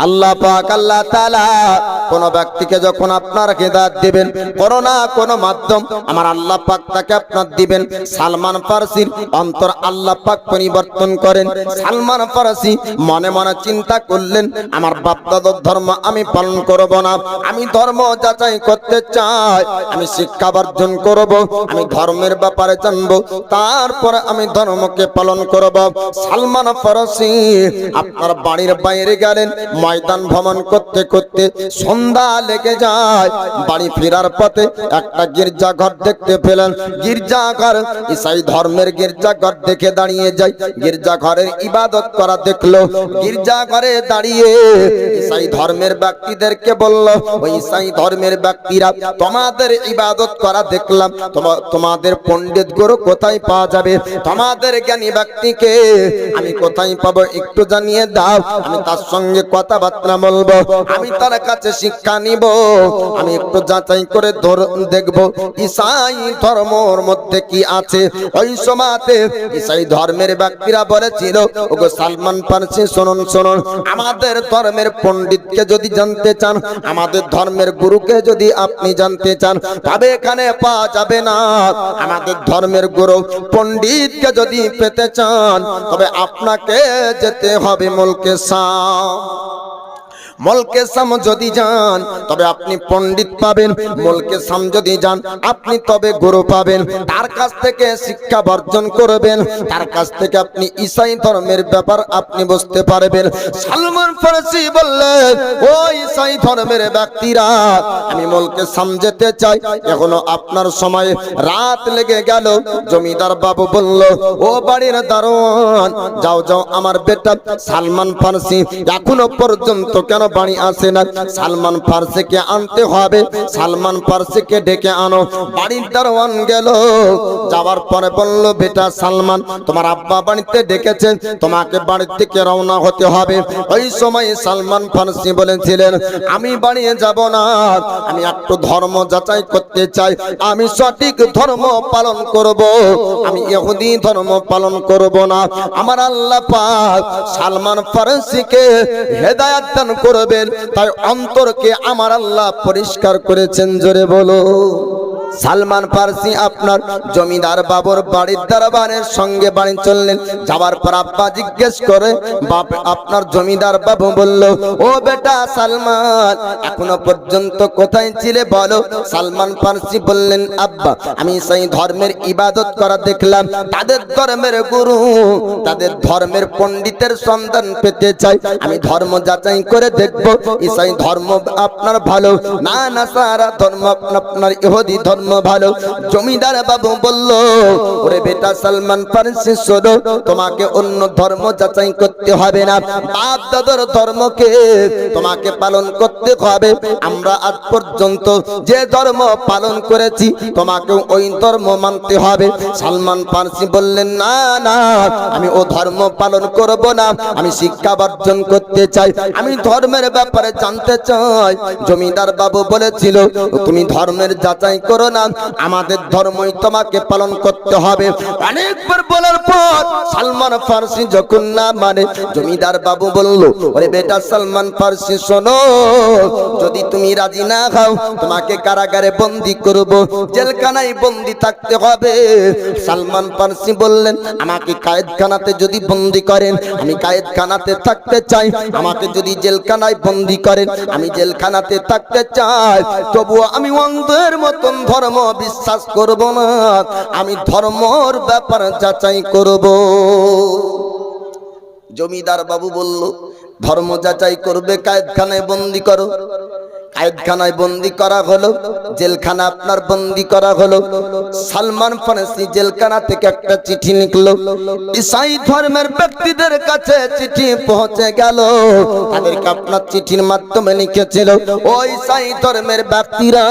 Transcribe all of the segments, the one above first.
আল্লাহ পাক আল্লাহ তাআলা কোন ব্যক্তিকে যখন আপনার হেদায়েত দিবেন কোন না কোন মাধ্যম আমার আল্লাহ পাক তাকে আপনার দিবেন। সালমান ফারসির অন্তর আল্লাহ পাক পরিবর্তন করেন। সালমান ফারসি মনে মনে চিন্তা করলেন, আমার বাপ দাদার ধর্ম আমি পালন করব না, আমি ধর্ম যাচাই করতে চাই, আমি শিক্ষা অর্জন করব, আমি ধর্মের ব্যাপারে জানবো, তারপর আমি ধর্মকে পালন করব। সালমান ফারসি আপনার বাড়ির বাইরে গেলেন, ময়দান ভ্রমণ করতে করতে সন্ধ্যা লেগে যায়। বাড়ি ফেরার পথে একটা গির্জাঘর দেখতে পেলেন। গির্জাঘর ঈসাই ধর্মের গির্জাঘর দেখে দাঁড়িয়ে যায়। গির্জাঘরের ইবাদত করা দেখলো। গির্জাঘরে দাঁড়িয়ে ঈসাই ধর্মের ব্যক্তিদেরকে বলল, ওই ঈসাই ধর্মের ব্যক্তিরা, তোমাদের ইবাদত করা দেখলাম, তোমাদের পণ্ডিত গুরু কোথায় পাওয়া যাবে? তোমাদের জ্ঞানী ব্যক্তিকে আমি কোথায় পাবো একটু জানিয়ে দাও, আমি তার সঙ্গে কথাবার্তা বলবো, আমি তার কাছে শিক্ষা নিব, আমি একটু যাচাই করে দেখব ঈসাই ধর্মের মধ্যে কি আছে। ওই সময়তে ঈসাই ধর্মের ব্যক্তিরা বলেছিল, ওগো সালমান ফারসি শুনুন শুনুন, আমাদের ধর্মের পণ্ডিতকে যদি জানতে চান, আমাদের ধর্মের গুরুকে যদি আপনি জানতে চান, তবে এখানে পাওয়া যাবে না। আমাদের ধর্মের গুরু পণ্ডিতকে যদি পেতে চান, তবে আপনাকে যেতে হবে মুলকে শাম। মুলকে শাম যদি যান তবে আপনি পণ্ডিত পাবেন, মুলকে শাম যদি যান আপনি তবে গুরু পাবেন। তার কাছ থেকে শিক্ষা বর্জন করবেন, তার কাছ থেকে আপনি ঈসাই ধর্মের ব্যাপার আপনি বুঝতে পারবেন। সালমান ফারসি বললেন, ও ঈসাই ধর্মের ব্যক্তিরা, আমি মুলকে শাম যেতে চাই, এখনো আপনার সময় রাত লেগে গেল। জমিদার বাবু বলল, ও বাড়ির দারোয়ান, যাও যাও, আমার বেটা সালমান ফারসি এখনো পর্যন্ত কেন বাড়ি আসে না? সালমান ফারসিকে আনতে হবে, সালমান ফারসিকে ডেকে আনো। বাড়ির দারোয়ান গেল, যাওয়ার পরে বলল, বেটা সালমান, তোমার আব্বা বাড়িতে ডেকেছেন, তোমাকে বাড়ি থেকে রওনা হতে হবে। ওই সময় সালমান ফারসি বলেছিলেন, আমি বাড়ি যাব না, আমি একটু ধর্ম যাচাই করতে চাই, আমি সঠিক ধর্ম পালন করব, আমি ইহুদি ধর্ম পালন করব না। আমার আল্লাহ পাক সালমান ফারসিকে হেদায়েত দান করবেন, তাই অন্তরকে আমার আল্লাহ পরিষ্কার করেছেন। জোরে বলো। সালমান ফারসি আপনার জমিদার বাবুর বাড়ির দরবারের সঙ্গে বাড়ি চললেন। যাওয়ার পর আব্বা জিজ্ঞেস করে, বাপ আপনার জমিদার বাবু বলল, ও বেটা সালমান, এখনো পর্যন্ত কোথায় ছিলে বলো? সালমান ফারসি বললেন, আব্বা, আমি সেই ধর্মের ইবাদত করা দেখলাম, তাদের ধর্মের গুরু, তাদের ধর্মের পণ্ডিতের সন্ধান পেতে চাই, আমি ধর্ম যাচাই করে দেখব ঈসাই ধর্ম আপনার ভালো না নাসারা ধর্ম আপনার ইহুদি ধর্ম ভালো। জমিদার বাবু বলল, ওরে বেটা সালমান ফারসি শোনো, তোমাকে অন্য ধর্ম যাচাই করতে হবে না, বাপ দাদার ধর্মকে তোমাকে পালন করতে হবে। আমরা আজ পর্যন্ত যে ধর্ম পালন করেছি, তোমাকে ওই ধর্ম মানতে হবে। সালমান ফারসি বললেন, না না, আমি ও ধর্ম পালন করব না, আমি শিক্ষা অর্জন করতে চাই, আমি ধর্মের ব্যাপারে জানতে চাই। জমিদার বাবু বলেছিল, তুমি ধর্মের যাচাই করো না, আমাদের ধর্মই তোমাকে পালন করতে হবে। অনেকবার বলার পর সালমান ফারসি যখন না মানে, জমিদার বাবু বলল, ওরে বেটা সালমান ফারসি শোনো, যদি তুমি রাজি না হও, তোমাকে কারাগারে বন্দী করব, জেলখানায় বন্দী থাকতে হবে। সালমান ফারসি বললেন, আমাকে কায়েদখানাতে যদি বন্দী করেন, আমি কায়েদখানাতে থাকতে চাই, আমাকে যদি জেলখানায় বন্দী করেন, আমি জেলখানাতে থাকতে চাই, তবুও আমি অন্ধের মতন ধর্ম বিশ্বাস করব না, আমি ধর্মর ব্যাপার যাচাই করব। জমিদার বাবু বলল, ধর্ম যাচাই করবে, কায়েদখানায় বন্দী করো। কায়েদখানায় বন্দী করা হলো, জেলখানা আপনার বন্দী করা হলো। সালমান ফারসি জেলখানা থেকে একটা চিঠি লিখলো। ঈসাই ধর্মের ব্যক্তিদের কাছে চিঠি পৌঁছে গেল, তাদেরকে আপনার চিঠির মাধ্যমে লিখেছিল, ও ঈসাই ধর্মের ব্যক্তিরা,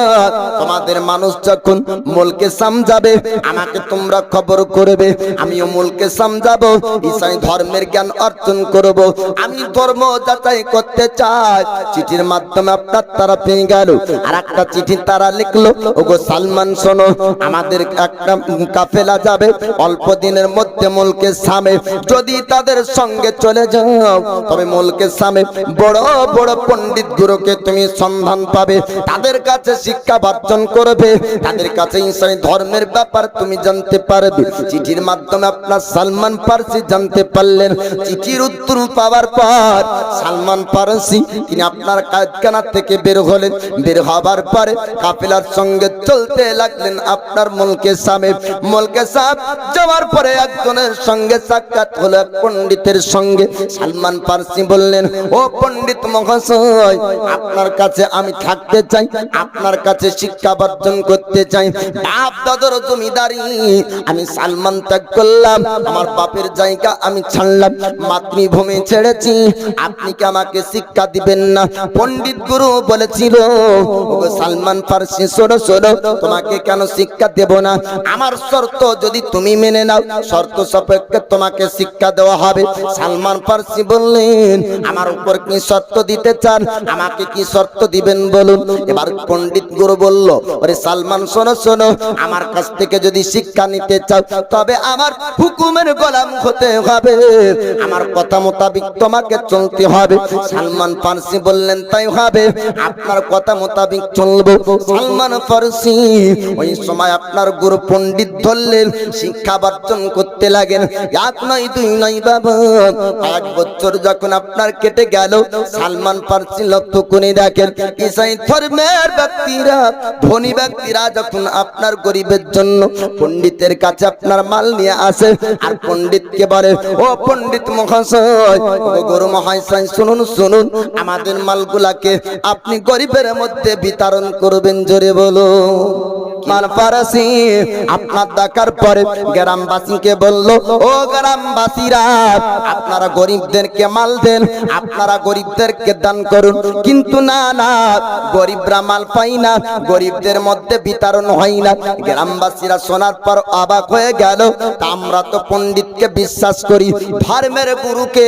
তোমাদের মানুষ যখন মুলকে শাম যাবে, আমাকে তোমরা খবর করবে, আমিও মুলকে শাম যাব, ঈসাই ধর্মের জ্ঞান অর্জন করব, আমি ধর্ম যাচাই করতে চাই। চিঠির মাধ্যমে আপনার তারা তারা পেয়ে গেল। আর একটা চিঠি তারা লিখলো, ওগো সালমান শোনো, আমাদের একটা কাফেলা যাবে অল্প দিনের মধ্যে মুলকে সামে, যদি তাদের সঙ্গে চলে যাও তবে মুলকে সামে বড় বড় পণ্ডিত গুরুকে তুমি সন্ধান পাবে, তাদের কাছে শিক্ষা অর্জন করবে, তাদের কাছে ইসলামী ধর্মের ব্যাপার তুমি জানতে পারবে। চিঠির মাধ্যমে আপনার সালমান ফারসি জানতে পারলেন। চিঠির উত্তর পাওয়ার পর সালমান ফারসি তিনি আপনার কারখানা থেকে বের হলেন। বের হবার পরে কাফেলার সঙ্গে চলতে লাগলেন আপনার মুলকে সামে। মুলকে সাহেব যাওয়ার পরে একজনের সঙ্গে সাক্ষাৎ হলো, এক পণ্ডিতের সঙ্গে। সালমান ফারসি বললেন, ও পণ্ডিত মহাশয়, আপনার কাছে আমি থাকতে চাই, আপনার কাছে শিক্ষা অর্জন করতে চাই। বাপ দাদার জমিদারি আমি সালমান ত্যাগ করলাম, আমার বাপের জায়গা আমি ছাড়লাম, মাতৃভূমি ছেড়েছি, আপনি কি আমাকে শিক্ষা দিবেন না? পণ্ডিত গুরু বলেছিল, ওগো সালমান ফারসি শোনো শোনো, তোমাকে কেন শিক্ষা দেব না? আমার শর্ত যদি তুমি মেনে নাও, শর্ত সাপেক্ষে তোমাকে শিক্ষা দেওয়া হবে। সালমান ফারসি বললেন, আমার উপর কি শর্ত দিতে চান? আমাকে কি শর্ত দিবেন বলুন। এবার পণ্ডিত গুরু বলল, ওরে সালমান শোনো শোনো, আমার কাছ থেকে যদি শিক্ষা নিতে চাও তবে আমার হুকুমের গোলাম হতে হবে, আমার কথা মোতাবিক তোমাকে চলতে হবে। সালমান ফারসি বললেন, তাই হবে, আপনার কথা মোতাবিক চলবো। সালমান ফারসি ওই সময় আপনার গুরু পণ্ডিত ধরলেন, শিক্ষা অর্জন করতে লাগেন। এক নয় দুই নয় বাবা, 1 বছর যখন আপনার কেটে গেল, সালমান ফারসি লক্ষ্য করে দেখেন ইসলামী ধর্মের ব্যক্তিরা, ধনী ব্যক্তিরা যখন আপনার গরিবের জন্য পণ্ডিতের কাছে আপনার মাল নিয়ে আসে, আর পণ্ডিতকে বলে, ও পণ্ডিত মহাশয়, ও গুরু মহাশয়, শুনুন শুনুন, আমাদের মালগুলাকে আপনি গরিবের মধ্যে বিতরণ করবেন, জোরে বলো। সালমান ফারসি আপনার দেখার পরে গ্রামবাসীকে বলল, ও গ্রামবাসীরা, আপনারা গরিবদেরকে মাল দেন, আপনারা গরিবদেরকে দান করুন। কিন্তু না না, গরিবরা মাল পাই না, গরিবদের মধ্যে বিতরণ হয় না। গ্রামবাসীরা শোনার পর অবাক হয়ে গেল, আমরা তো পণ্ডিতকে বিশ্বাস করি, ধর্মের গুরুকে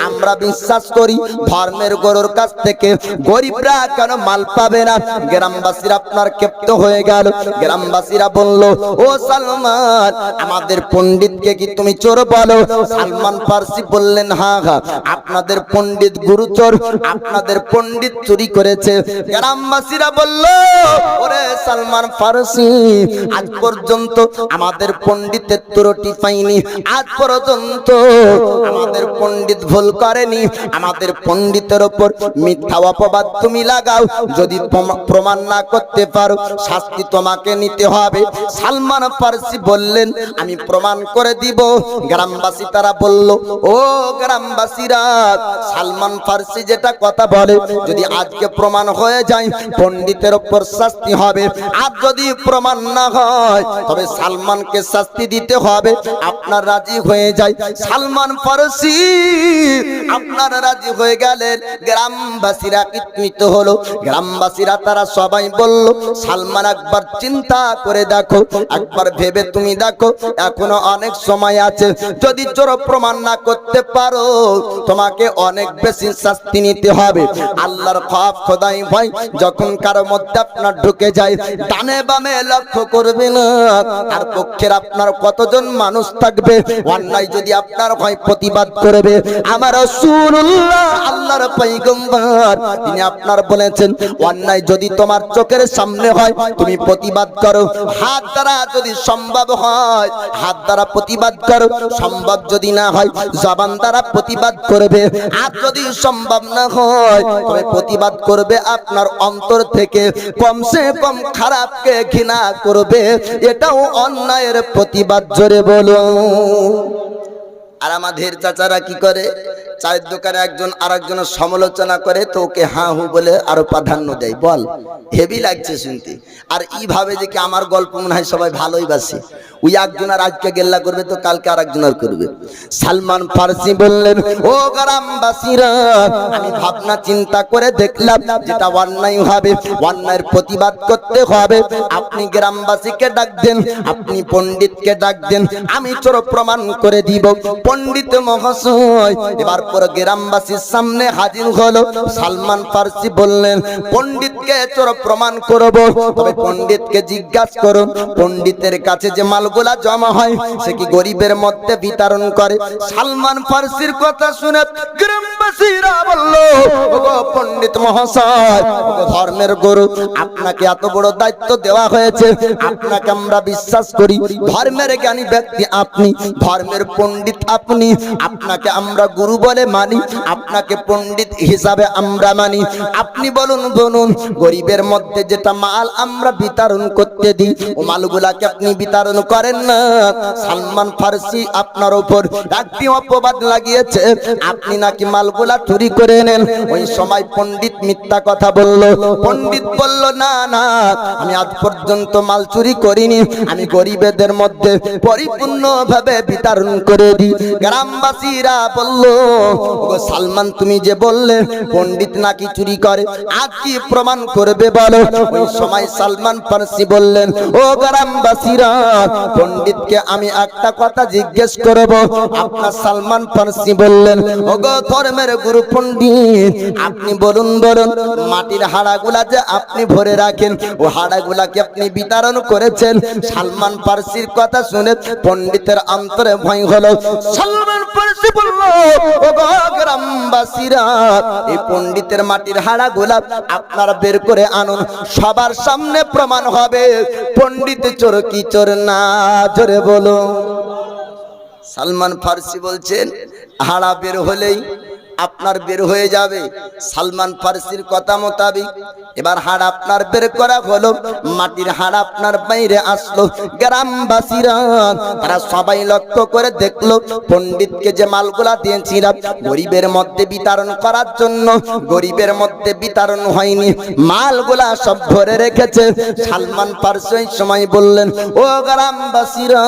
আমরা বিশ্বাস করি, ধর্মের গুরুর কাছ থেকে গরিবরা কেন মাল পাবে না? গ্রামবাসীরা আপনার ক্ষিপ্ত হয়ে গেল। গ্রামবাসীরা বলল, ও সালমান, আমাদের পণ্ডিতকে কি তুমি চোর বলো? সালমান ফারসি বললেন, হ্যাঁ হ্যাঁ, আপনাদের পণ্ডিত গুরু চোর, আপনাদের পণ্ডিত চুরি করেছে। গ্রামবাসীরা বলল, ওরে সালমান ফারসি, আজ পর্যন্ত আমাদের পণ্ডিতের ত্রুটি পাইনি, আজ পর্যন্ত আমাদের পণ্ডিত ভুল করেনি। আমাদের পণ্ডিতের উপর মিথ্যা অপবাদ তুমি লাগাও, যদি প্রমাণ না করতে পারো শাস্তি তোমাকে নিতে হবে। সালমান ফারসি বললেন, আমি প্রমাণ করে দিব। গ্রামবাসী তারা বলল, ও গ্রামবাসীরা, সালমান ফারসি যেটা কথা বলে যদি আজকে প্রমাণ হয়ে যায় পণ্ডিতের উপর শাস্তি হবে, আর যদি প্রমাণ না হয় তবে সালমানকে শাস্তি দিতে হবে। আপনার রাজি হয়ে যায়? সালমান ফারসি আপনার রাজি হয়ে গেলেন। গ্রামবাসীরা কৃতকৃত হলো। গ্রামবাসীরা তারা সবাই বলল, সালমান একবার চিন্তা করে দেখো, একবার ভেবে তুমি দেখো, এখনো অনেক সময় আছে, যদি চোর প্রমাণ না করতে পারো তোমাকে অনেক বেশি শাস্তি নিতে হবে। আল্লাহর খৌফ, খোদাই ভয় যখন কারো মধ্যে আপনার ঢুকে যায়, ডানে বামে লক্ষ্য করবে না তার পক্ষের আপনার কতজন মানুষ থাকবে। অন্যায় যদি আপনার হয় প্রতিবাদ করবে। আমার রাসূলুল্লাহ, আল্লাহর পয়গম্বর, তিনি আপনার বলেছেন, অন্যায় যদি তোমার চোখের সামনে হয় তুমি প্রতিবাদ করো, হাত দ্বারা যদি সম্ভব হয় হাত দ্বারা প্রতিবাদ করো, সম্ভব যদি না হয় জবান দ্বারা প্রতিবাদ করবে, আর যদি সম্ভব না হয় তবে প্রতিবাদ করবে আপনার অন্তর থেকে, কমসে কম খারাপকে ঘৃণা করবে। এটাও অন্যায়ের প্রতিবাদ, জোরে বলো। আর আমাদের চাচারা কি করে, চায়ের দোকানে একজন আরেকজনের সমালোচনা করে তো ওকে হাঁ হু বলে আরো প্রাধান্য দেয়। বল, হেভি লাগছে শুনতে। আর এইভাবে যে কি আমার গল্প মনে হয় সবাই ভালোই বাসে। ওই একজন আর আজকে গেল্লা করবে তো কালকে আর একজন আর করবে। সালমান ফার্সি বললেন, ও গ্রামবাসীরা, আমি ভাবনা চিন্তা করে দেখলাম যেটা অন্যায় হবে, অন্যায়ের প্রতিবাদ করতে হবে। আপনি গ্রামবাসীকে ডাক দেন, আপনি পণ্ডিতকে ডাক দেন, আমি চোর প্রমাণ করে দিব। পণ্ডিত মহাশয় এবার পর গ্রামবাসীর সামনে হাজির হলো। সালমান ফার্সি বললেন, পণ্ডিতকে চোর প্রমাণ করব, তবে পণ্ডিতকে জিজ্ঞাসা করুন পণ্ডিতের কাছে যে মালগুলা জমা হয় সে কি গরিবের মধ্যে বিতরণ করে? সালমান ফার্সির কথা শুনে গ্রামবাসীরা বলল, ওগো পণ্ডিত মহাশয়, ওগো ধর্মের গুরু, আপনাকে এত বড় দায়িত্ব দেওয়া হয়েছে, আপনাকে আমরা বিশ্বাস করি, ধর্মের জ্ঞানী ব্যক্তি আপনি, ধর্মের পণ্ডিত আপনি, আপনাকে আমরা গুরু বলে মানি, আপনাকে পণ্ডিত হিসাবে আমরা মানি। আপনি বলুন বলুন, গরিবের মধ্যে যেটা মাল আমরা বিতরণ করতে দিই ও মালগুলাকে আপনি বিতরণ করেন না। সালমান ফার্সি আপনার উপর একটি অপবাদ লাগিয়েছে, আপনি নাকি মালগুলা চুরি করে নেন। ওই সময় পণ্ডিত মিথ্যা কথা বলল। পণ্ডিত বলল, না না, আমি আজ পর্যন্ত মাল চুরি করিনি, আমি গরিবদের মধ্যে পরিপূর্ণভাবে বিতরণ করে দিই। গ্রামবাসীরা বলল, ওগো সালমান, তুমি যে বললে পণ্ডিত নাকি চুরি করে, আজ কি প্রমাণ করবে বলো? ওই সময় সালমান ফার্সি বললেন, ও গ্রামবাসীরা, পণ্ডিতকে আমি একটা কথা জিজ্ঞেস করব। আপনার সালমান ফার্সি বললেন, ওগো ধর্মের গুরু পণ্ডিত, আপনি বলুন বলুন, মাটির হাড়াগুলা যে আপনি ভরে রাখেন ও হাড়াগুলাকে আপনি বিতরণ করেছেন? সালমান ফার্সির কথা শুনে পণ্ডিতের অন্তরে ভয় হলো। সালমান ফার্সি বলল, ওগো গ্রামবাসীরা, এই পণ্ডিতের মাটির হাড়াগুলা আপনারা বের করে আনুন, সবার সামনে প্রমাণ হবে পণ্ডিত চোর কি চোর না। জোরে বলো। সালমান ফার্সি বলছেন, হাড়া বের হলেই আপনার বের হয়ে যাবে। সালমান ফার্সির কথা মোতাবিক এবার হাড় আপনার বের করা হলো, মাটির হাড় আপনার বাইরে আসলো। গ্রামবাসীরা তারা সবাই লক্ষ্য করে দেখলো, পণ্ডিতকে যে মালগুলা দিয়েছিলাম গরিবের মধ্যে বিতরণ করার জন্য, গরিবের মধ্যে বিতরণ হয়নি, মালগুলা সব ভরে রেখেছে। সালমান ফার্সি ওই সময় বললেন, ও গ্রামবাসীরা,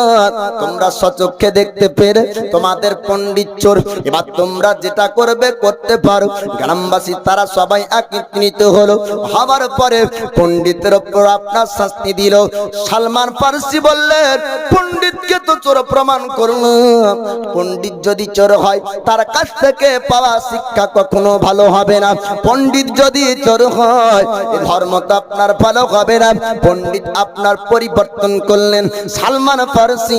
তোমরা সচক্ষে দেখতে পেরে তোমাদের পণ্ডিত চোর, এবার তোমরা যেটা করবে করতে পারো। গ্রামবাসী তারা সবাই একত্রিত হলো, হবার পরে পণ্ডিতের উপর আপনার শাস্তি দিল। সালমান ফার্সি বললেন, পণ্ডিতকে তো চোর প্রমাণ করলাম, পণ্ডিত যদি চোর হয় তার কাছ থেকে পাওয়া শিক্ষা কখনো ভালো হবে না। পণ্ডিত যদি চোর হয় ধর্ম তো আপনার ভালো হবে না। পণ্ডিত আপনার পরিবর্তন করলেন। সালমান ফার্সি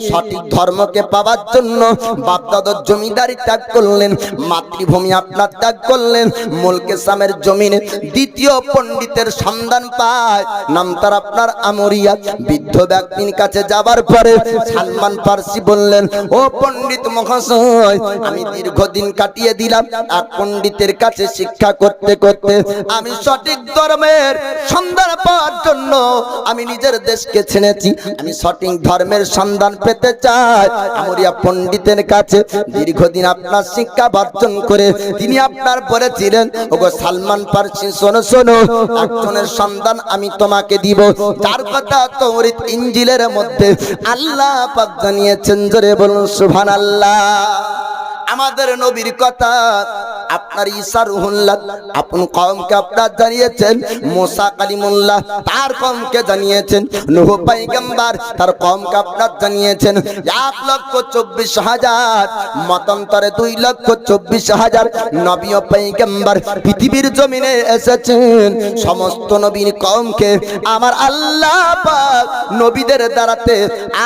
সঠিক ধর্মকে পাওয়ার জন্য বাপদাদার জমিদারি ত্যাগ করলেন, মাতৃভূমি আপনার ত্যাগ করলেন, মুলকে শামের জমিনে দ্বিতীয় পণ্ডিতের সন্ধান পায়, নাম তার আপনার আমরিয়া। বৃদ্ধ ব্যক্তির কাছে যাবার পরে সালমান ফার্সি বললেন, ও পণ্ডিত মহাশয়, আমি দীর্ঘদিন কাটিয়ে দিলাম এক পণ্ডিতের কাছে শিক্ষা করতে করতে, আমি সঠিক ধর্মের সন্ধান পাওয়ার জন্য আমি নিজের দেশকে ছেড়েছি, আমি সঠিক ধর্মের সন্ধান পেতে চাই। আমরিয়া পণ্ডিতের কাছে দীর্ঘদিন আপনার শিক্ষা বর্জন করে তিনি আপনার বলেছিলেন, ওগো সালমান ফার্সি, শোনো শোনো, একজনের সন্ধান আমি তোমাকে দিব, তার কথা তৌরাত ইনজিলের মধ্যে আল্লাহ পাক জানিয়েছেন। জোরে বলুন সুবহানাল্লাহ। আমাদের নবীর কথা আপনার ঈসা রুহুল্লাহ আপন কওমকে আপনার জানিয়েছেন, মুসা কালিমুল্লাহ তার কওমকে জানিয়েছেন, নূহ পয়গম্বর তার কওমকে আপনার জানিয়েছেন। 1,24,000 মতান্তরে 2,24,000 নবী ও পয়গম্বর পৃথিবীর জমিনে এসেছেন। সমস্ত নবীর কওমকে আমার আল্লাহ পাক নবীদের দ্বারাতে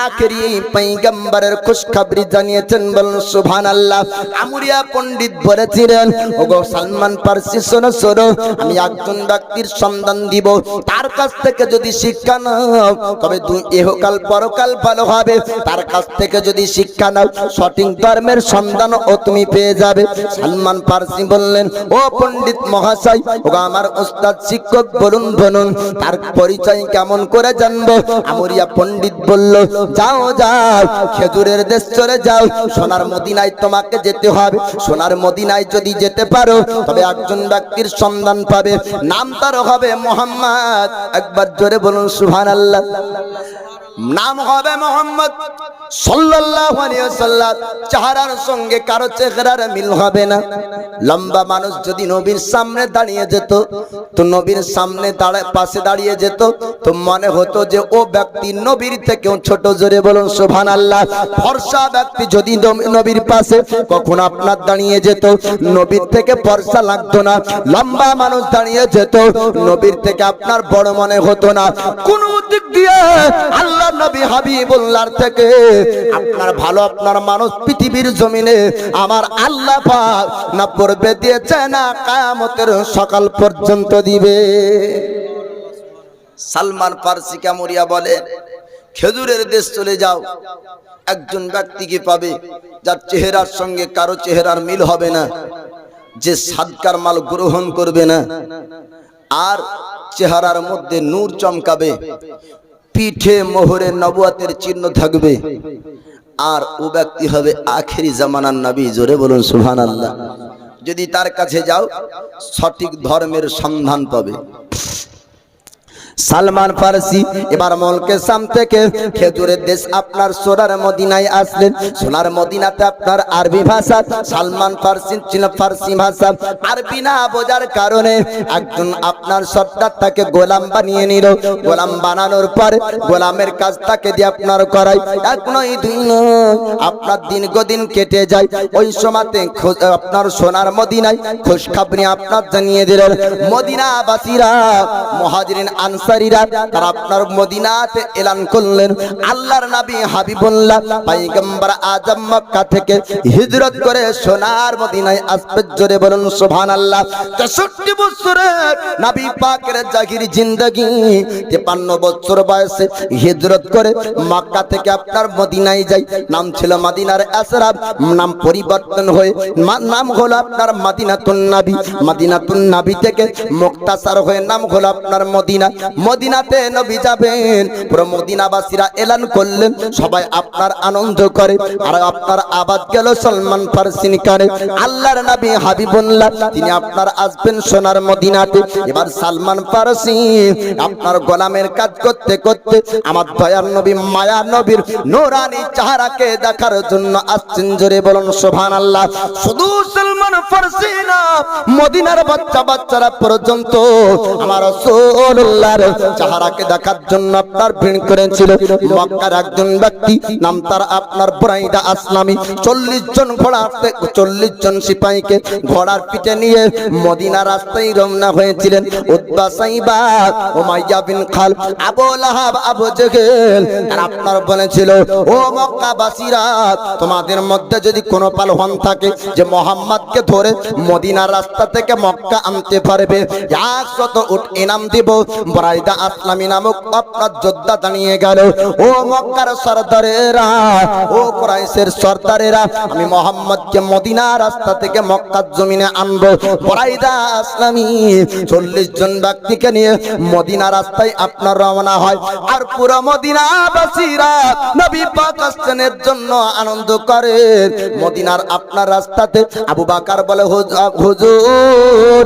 আখেরি পয়গম্বরের খুশখবরি জানিয়েছেন। বলুন সুবহানাল্লাহ। আমরিয়া পণ্ডিত বলেছিলেন, ওগো সালমান ফার্সি, শোনো শোনো, আমি একজন ব্যক্তির সন্ধান দিব, তার কাছ থেকে যদি শিক্ষা নাও তবে দুই ইহকাল পরকাল ভালো হবে, তার কাছ থেকে যদি শিক্ষা নাও সঠিক ধর্মের সন্ধান ও তুমি পেয়ে যাবে। সালমান ফার্সি বললেন, ও পণ্ডিত মহাশয়, ওগো আমার উস্তাদ শিক্ষক, বলুন বলুন, তার পরিচয় কেমন করে জানবো? আমরিয়া পণ্ডিত বলল, যাও যাও, খেজুরের দেশ চলে যাও, সোনার মদিনায় তোমাকে যেতে হবে। সোনার মদিনায় যদি যেতে পারো তবে একজন ব্যক্তির সন্ধান পাবে, নাম তার হবে মুহাম্মদ। একবার জোরে বলুন সুবহানাল্লাহ। নাম হবে মোহাম্মদ সাল্লাল্লাহু আলাইহি ওয়াসাল্লাম। চেহারার সঙ্গে কারো চেহারার মিল হবে না। লম্বা মানুষ যদি নবীর সামনে দাঁড়িয়ে যেত, তো নবীর সামনে পাশে দাঁড়িয়ে যেত, তো মনে হতো যে ও ব্যক্তি নবীর থেকেও ছোট। জোরে বলুন সুবহানাল্লাহ। ফর্সা ব্যক্তি যদি নবীর পাশে কখন আপনার দাঁড়িয়ে যেত, নবীর থেকে ফর্সা লাগতো না। লম্বা মানুষ দাঁড়িয়ে যেত, নবীর থেকে আপনার বড় মনে হতো না। কোন দিক দিয়ে আল্লাহ নবী হাবিবুল্লাহর থেকে আপনার ভালো আপনার মানুষ পৃথিবীর জমিনে আমার আল্লাহ পাক না পড়বে দিয়েছে, না কিয়ামতের সকাল পর্যন্ত দিবে। সালমান ফারসি কামরিয়া বলে, খেজুরের দেশ চলে যাও, একজন ব্যক্তিকে পাবে যার চেহারার সঙ্গে কারো চেহারার মিল হবে না, যে সাদকার মাল গ্রহণ করবে না, আর চেহারার মধ্যে নূর চমকাবে, পিঠে মোহরে নবুয়তের চিহ্ন থাকবে, আর ও ব্যক্তি হবে আখেরি জামানার নবী। জোরে বলুন সুবহানাল্লাহ। যদি তার কাছে যাও সঠিক ধর্মের সন্ধান পাবে। সালমান ফারসি এবার মলকে শাম থেকে খেজুরের দেশ আপনার সোনার মদিনায় আসলেন। সোনার মদিনাতে আপনার আরবি ভাষা, সালমান ফারসি ছিল ফারসি ভাষা। আরবি না বোঝার কারণে একজন আপনার সর্দার তাকে গোলাম বানিয়ে নিল। গোলাম বানানোর পরে গোলামের কাজ তাকে দিয়ে আপনার করাই। এক নয় দুই নয়, আপনার দিন কেটে যায়। ওই সময়তে আপনার সোনার মদিনায় খোঁজ খবর আপনার জানিয়ে দিলেন মদিনাবাসীরা, মুহাজিরিন আনসারীরা, তারা আপনার মদিনাতে এলান করলেন আল্লাহর নবী হাবিবুল্লাহ পয়গম্বর আজম মক্কা থেকে হিজরত করে সোনার মদিনায় আসবে। জোরে বলুন সুবহানাল্লাহ। 63 বছরের নবী পাকের জাহির জিন্দেগি, 53 বছর বয়সে হিজরত করে মক্কা থেকে আপনার মদিনায় যায়। নাম ছিল মদিনার আসরাব, নাম পরিবর্তন হয়ে নাম হলো আপনার মদিনাতুন নবী। মদিনাতুন নবী থেকে মুক্তাসার হয়ে নাম হলো আপনার মদিনা। মদিনাতে নবী যাবেন, পুরো মদিনাবাসীরা এলান করলেন, সবাই আপনার আনন্দ করে। আর আপনার আবাদ গেল সালমান ফারসি কানে। আল্লাহর নবী হাবিবুল্লাহ তিনি আপনার আসবেন সোনার মদিনাতে। এবার সালমান ফারসি আপনার গোলামের কাজ করতে করতে আমার দয়ার নবী মায়া নবীর নূরানি চেহারাকে দেখার জন্য আসছেন। জোরে বলুন সুবহানাল্লাহ। শুধু সালমান ফারসি না, মদিনার বাচ্চারা পর্যন্ত আমার রাসূলুল্লাহর চেহারাকে দেখার জন্য আপনার ভিড় করেছিল। মক্কার একজন ব্যক্তি নাম তার আপনার বুরাইদা আসলামী 40 জন ঘোড়াতে 40 জন সিপাহীকে ঘোড়ার পিঠে নিয়ে মদিনা রাস্তায় রওনা হয়েছিলেন। উতবা সাইবা, উমাইয়া বিন খালদ, আবু লাহাব, আবু জেহেল আর আপনার বলেছিল, ও মক্কাবাসীরা, তোমাদের মধ্যে যদি কোনো পালোয়ান থাকে যে মুহাম্মদকে ধরে মদিনার রাস্তা থেকে মক্কা আনতে পারবে, 100 উট ইনাম দিব। বুরাইদা আসলামী নামক আপনার যোদ্ধা দাঁড়িয়ে গেল, ও মক্কার সরদারেরা, ও কুরাইশের সরদারেরা, আমি মুহাম্মদকে মদিনা রাস্তা থেকে মক্কার জমিনে আনবো। বুরাইদা আসলামী 40 জন ব্যক্তিকে নিয়ে মদিনা রাস্তায় আপনার রওনা হয়। আর পুরো মদিনাবাসীরা নবী পাক আসছেনের জন্য আনন্দ করে। মদিনার আপনার রাস্তাতে আবু বকর বলে, হুজুর,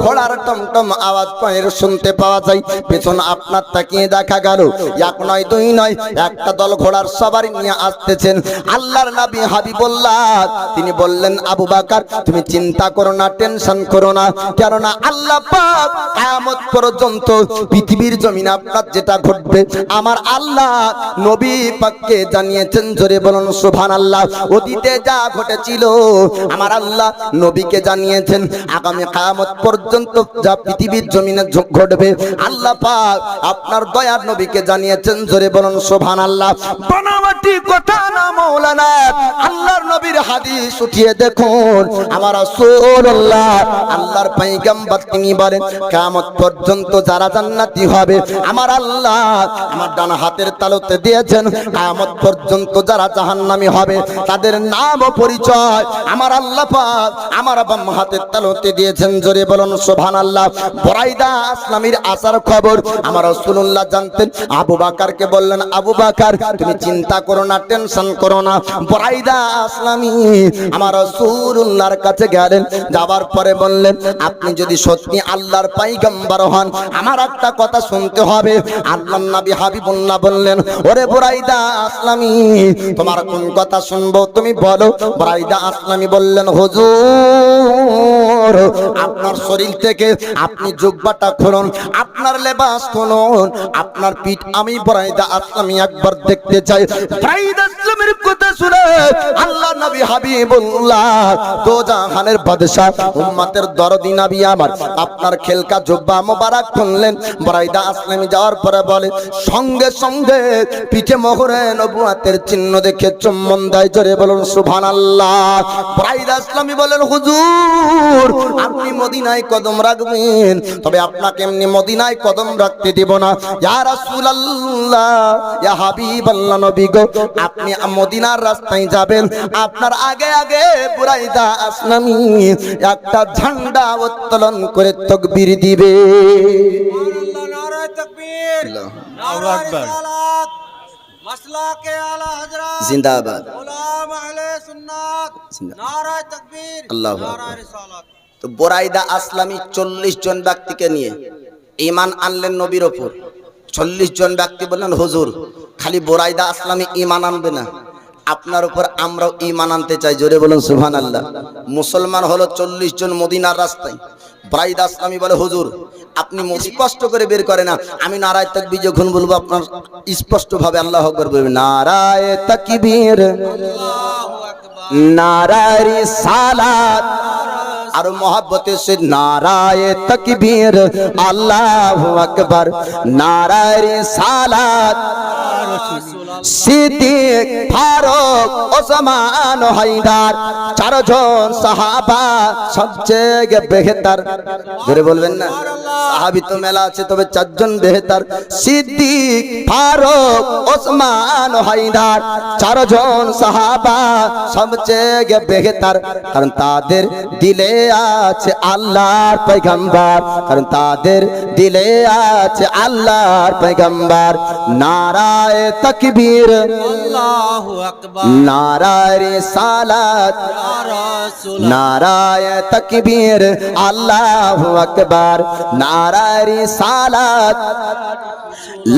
ঘোড়ার টমটম আওয়াজ পায়ের শুনতে পাওয়া যায়। পেছন আপনার তাকিয়ে দেখা গেল এক নয় দুই নয়, একটা দল ঘোড়ার সবারই নিয়ে আসতেছেন। আল্লাহর নবী হাবিবুল্লাহ তিনি বললেন, আবু বকর, তুমি চিন্তা করো না, টেনশন করো না, কেননা আল্লাহ পাক কিয়ামত পর্যন্ত পৃথিবীর জমিনে আপনার যেটা ঘটবে আমার আল্লাহ নবী পাককে জানিয়েছেন। জোরে বলুন সুবহানাল্লাহ। অতীতে যা ঘটেছিল আমার আল্লাহ নবীকে জানিয়েছেন। আগামী কিয়ামত পর্যন্ত যা পৃথিবীর জমিনে ঘটবে আল্লাহ পাক আপনার দয়ার নবীকে জানিয়েছেন। জোরে বলুন সুবহানাল্লাহ। বানাওয়াটি কথা না মাওলানা, আল্লাহর নবীর হাদিস উঠিয়ে দেখুন। আমার রাসূলুল্লাহ আল্লাহর পয়গম্বর তিনি বলেন, কিয়ামত পর্যন্ত যারা জান্নাতি হবে আমার আল্লাহ আমার ডান হাতের তালুতে দিয়েছেন। কিয়ামত পর্যন্ত যারা জাহান্নামী হবে তাদের নাম ও পরিচয় আমার আল্লাহ পাক আমার বাম হাতের তালুতে দিয়েছেন। জোরে বলুন সুবহানাল্লাহ। বুরাইদা আসলামীর আসার খবর আমার রাসূলুল্লাহ জানতেন। আবু বকরকে বললেন, আবু বকর তুমি চিন্তা করো না, টেনশন করো না। বুরাইদা আসলামী আমার রাসূলুল্লাহর কাছে গেলেন, যাবার পরে বললেন, আপনি যদি সত্যি আল্লাহর পয়গম্বর হন আমার একটা কথা শুনতে হবে। আল্লাহর নবী হাবিবুল্লাহ বললেন, ওরে বুরাইদা আসলামী তোমার কোন কথা শুনবো তুমি বলো। বুরাইদা আসলামী বললেন, হুজুর আপনার শরীর থেকে আপনি জুব্বাটা খুলুন, আপনার লেবাস খুলুন, আপনার পিঠ আমি বুরাইদা আসলামী একবার দেখতে চাই। বুরাইদা আসলামীর কথা শুনে আল্লাহ নবী হাবিবুল্লাহ দো জাহানের বাদশা উম্মতের দরদি নবী আমার আপনার খেলকা জুব্বা মোবারক খুললেন। বুরাইদা আসলামী যাওয়ার পরে বলে, সঙ্গে সঙ্গে পিঠে মোহরে নবুয়তের চিহ্ন দেখে চুম্বন দেয়। জোরে বলুন সুবহানাল্লাহ। বুরাইদা আসলামী বলেন, হুজুর আপনি মদিনায় কদম রাখবেন, তবে আপনাকে এমনি মদিনায় কদম রাখতে দেব না। ইয়া রাসূলুল্লাহ, ইয়া হাবিবাল্লাহ নবী গো, আপনি মদিনার রাস্তায় যাবেন, আপনার আগে আগে বুরাইদা আসলামী একটা ঝান্ডা উত্তোলন করে তাকবীর দিবে। সুবহানাল্লাহ, নারায়ে তাকবীর, নারায়ে রিসালাত, মাসলাকে আলা হযরত জিন্দাবাদ, গোলাম আহলে সুন্নাত, নারায়ে তাকবীর, আল্লাহু আকবার। নারায়ে রিসালাত। তো বুরাইদা আসলামী 40 জন ব্যক্তিকে নিয়ে ঈমান আনলেন নবীর উপর। 40 জন ব্যক্তি বললেন, হুজুর খালি বুরাইদা আসলামী ঈমান আনবে না, আপনার উপর আমরাও ঈমান আনতে চাই। জোরে বলুন সুবহানাল্লাহ। মুসলমান হলো 40 জন মদিনার রাস্তায়। বুরাইদা আসলামী বলে, হুজুর আপনি স্পষ্ট করে বের করে না, আমি নারায়ে তাকবীর যখন বলবো আপনার স্পষ্ট ভাবে আল্লাহু আকবার বলবেন। নারায়ে তাকবীর, আল্লাহু আকবার, নারায়ে রিসালাত, আর মোহাব্বতে সে নারায়ে তাকবীর, আল্লাহু আকবার, নারায়ে রিসালাত। সিদ্দিক, ফারুক, ওসমান, হায়দার, চারজন সাহাবা সবচেয়ে বেহতর। জোরে বলবেন না, সাহাবী তো মেলা আছে, তবে চারজন বেহতর। সিদ্দিক, ফারুক, ওসমান, হায়দার, চারজন সাহাবা সবচেয়ে বেহতর, কারণ তাদের দিলে আছে আল্লাহর পয়গম্বর, কারণ তাদের দিলে আছে আল্লাহর পয়গম্বর। নারায়ে তাকবীর, আল্লাহু আকবার, নারায়ে রিসালাত, ইয়া রাসূল, নারায়ে তাকবীর, আল্লাহু আকবার, নারায়ে রিসালাত।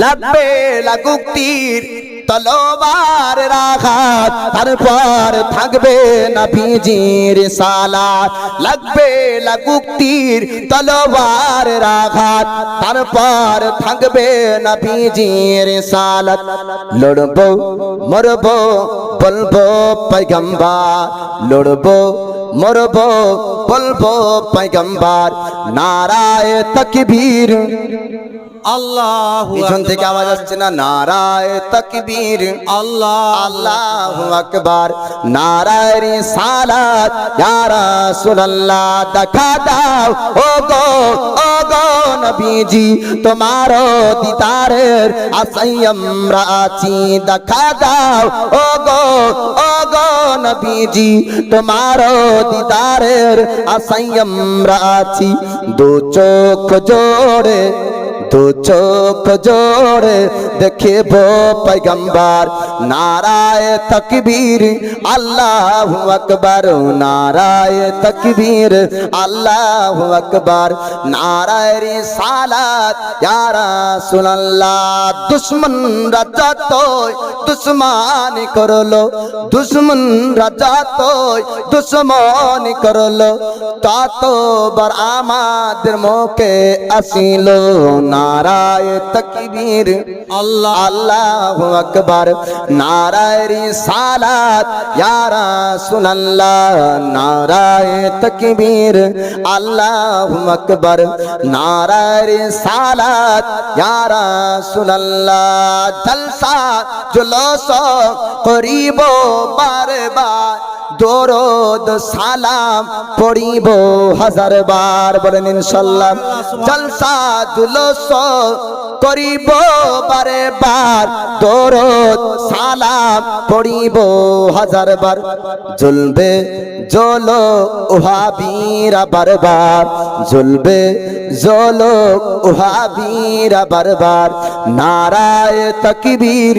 লাগবে লাগুক তীর, তলোয়ার রাখাত, তারপর থাকবে নবীজির রিসালাত। লাগবে লাগুক তীর, তলোয়ার রাখাত, তারপর থাকবে নবীজির রিসালাত। লড়বো মরবো বলবো পয়গম্বর, লড়বো মরবো বলবো পয়গম্বর। নারায়ে তাকবীর, আল্লাহু পিছন থেকে আওয়াজ আসছে না? নারায়ে তাকবীর, আল্লাহু আকবার, নারায়ে রিসালাত। ইয়া রাসূলুল্লাহ দেখা দাও ওগো ওগো নবীজি, তোমার দিদারের আশায় আমরা আছি। দেখা দাও ওগো ওগো নবীজি, তোমার দিদারের আশায় আমরা আছি। দু চোখ জোড়ে, দু চোখ জোড়ে দেখিব পয়গম্বর। নারায়ে তাকবীর, আল্লাহু আকবার, নারায়ে তাকবীর, আল্লাহু আকবার, নারায়ে রিসালাত। ইয়া রাসূলুল্লাহ দুশমন রাজা তোই দুশমনি করলো, দুশমন রাজা তোই দুশমনি করলো, ততবার আমাদের মুখে আসিল। নারায়ে তাকবীর, আল্লাহু আকবার, নারায়ে রিসালাত। ইয়া রাসূলুল্লাহ নারায়ে তাকবীর, আল্লাহু আকবার, নারায়ে রিসালাত। ইয়া রাসূলুল্লাহ জলসা জুলুস করিব বারবার, দরুদ সালাম পড়িব হাজার বার, বলেন ইনশাআল্লাহ। জলসা জুলুস করিব বারে বার, দরুদ সালাম পড়িব হাজার বার। জ্বলবে জ্বলো ওহাবীরা বারবার, জ্বলবে জ্বলো ওহাবীরা বারবার। নারায়ে তাকবীর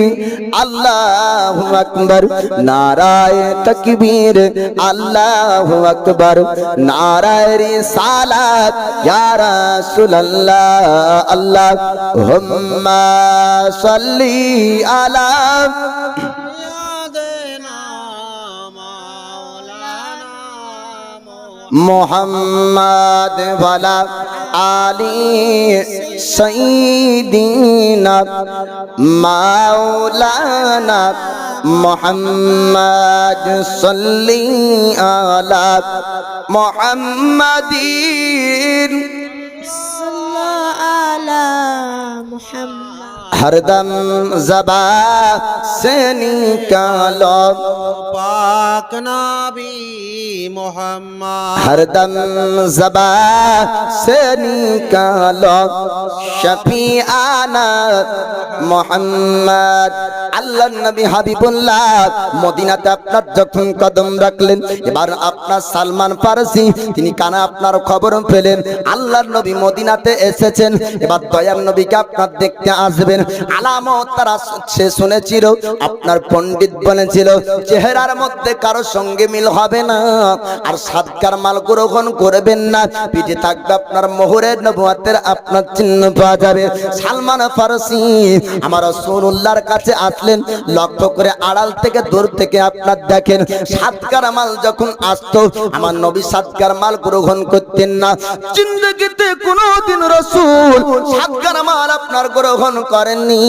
আল্লাহু আকবার, নারায়ে তাকবীর আল্লাহু আকবার। নারায়ে রিসালাত ইয়া রাসূলুল্লাহ, আল্লাহুম্মা সাল্লি আলা মুহাম্মাদ ওয়ালা আলি সাইয়্যিদিনা মাওলানা মুহাম্মাদ সাল্লি আলা মুহাম্মাদিন আলা মুহাম্মদ। हरदम ज़बा से निकालो पाक नबी मोहम्मद, हरदम ज़बा से निकालो शफीआना मोहम्मद। আল্লাহ নবী হাবিবুল্লাহ মদিনাতে আপনার যখন কদম রাখলেন, এবার আপনার সালমান ফারসি তিনি কানে আপনার খবর পেলেন আল্লাহর নবী মদিনাতে এসেছেন। এবার দয়ার নবীকে আপনার দেখতে আসবেন, আলামত তারা সে শুনেছিল, আপনার পণ্ডিত বলেছিল চেহারার মধ্যে কারো সঙ্গে মিল হবে না, আর সাদকার মাল গ্রহণ করবেন না, পিঠে থাকবে আপনার মোহরের নবুয়তের আপনার চিহ্ন পাওয়া যাবে। সালমান ফারসি আমার রাসূলুল্লাহর কাছে আসলেন, লক্ষ্য করে আড়াল থেকে দূর থেকে আপনার দেখেন সাদকার মাল যখন আসতো আমার নবী সাদকার মাল গ্রহণ করতেন না। জিন্দেগিতে কোনোদিন রাসূল সাদকার মাল আপনার গ্রহণ করেননি।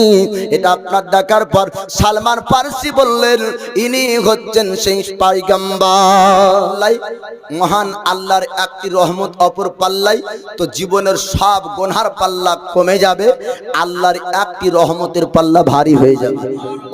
এটা আপনার দেখার পর সালমান ফারসি বললেন ইনি হচ্ছেন সেই পয়গম্বর। মহান আল্লাহর একটি রহমত অপর পাল্লাই তো জীবনের সব গুনার পাল্লা কমে যাবে, আল্লাহর একটি রহমতের পাল্লা ভারী হয়ে যাবে।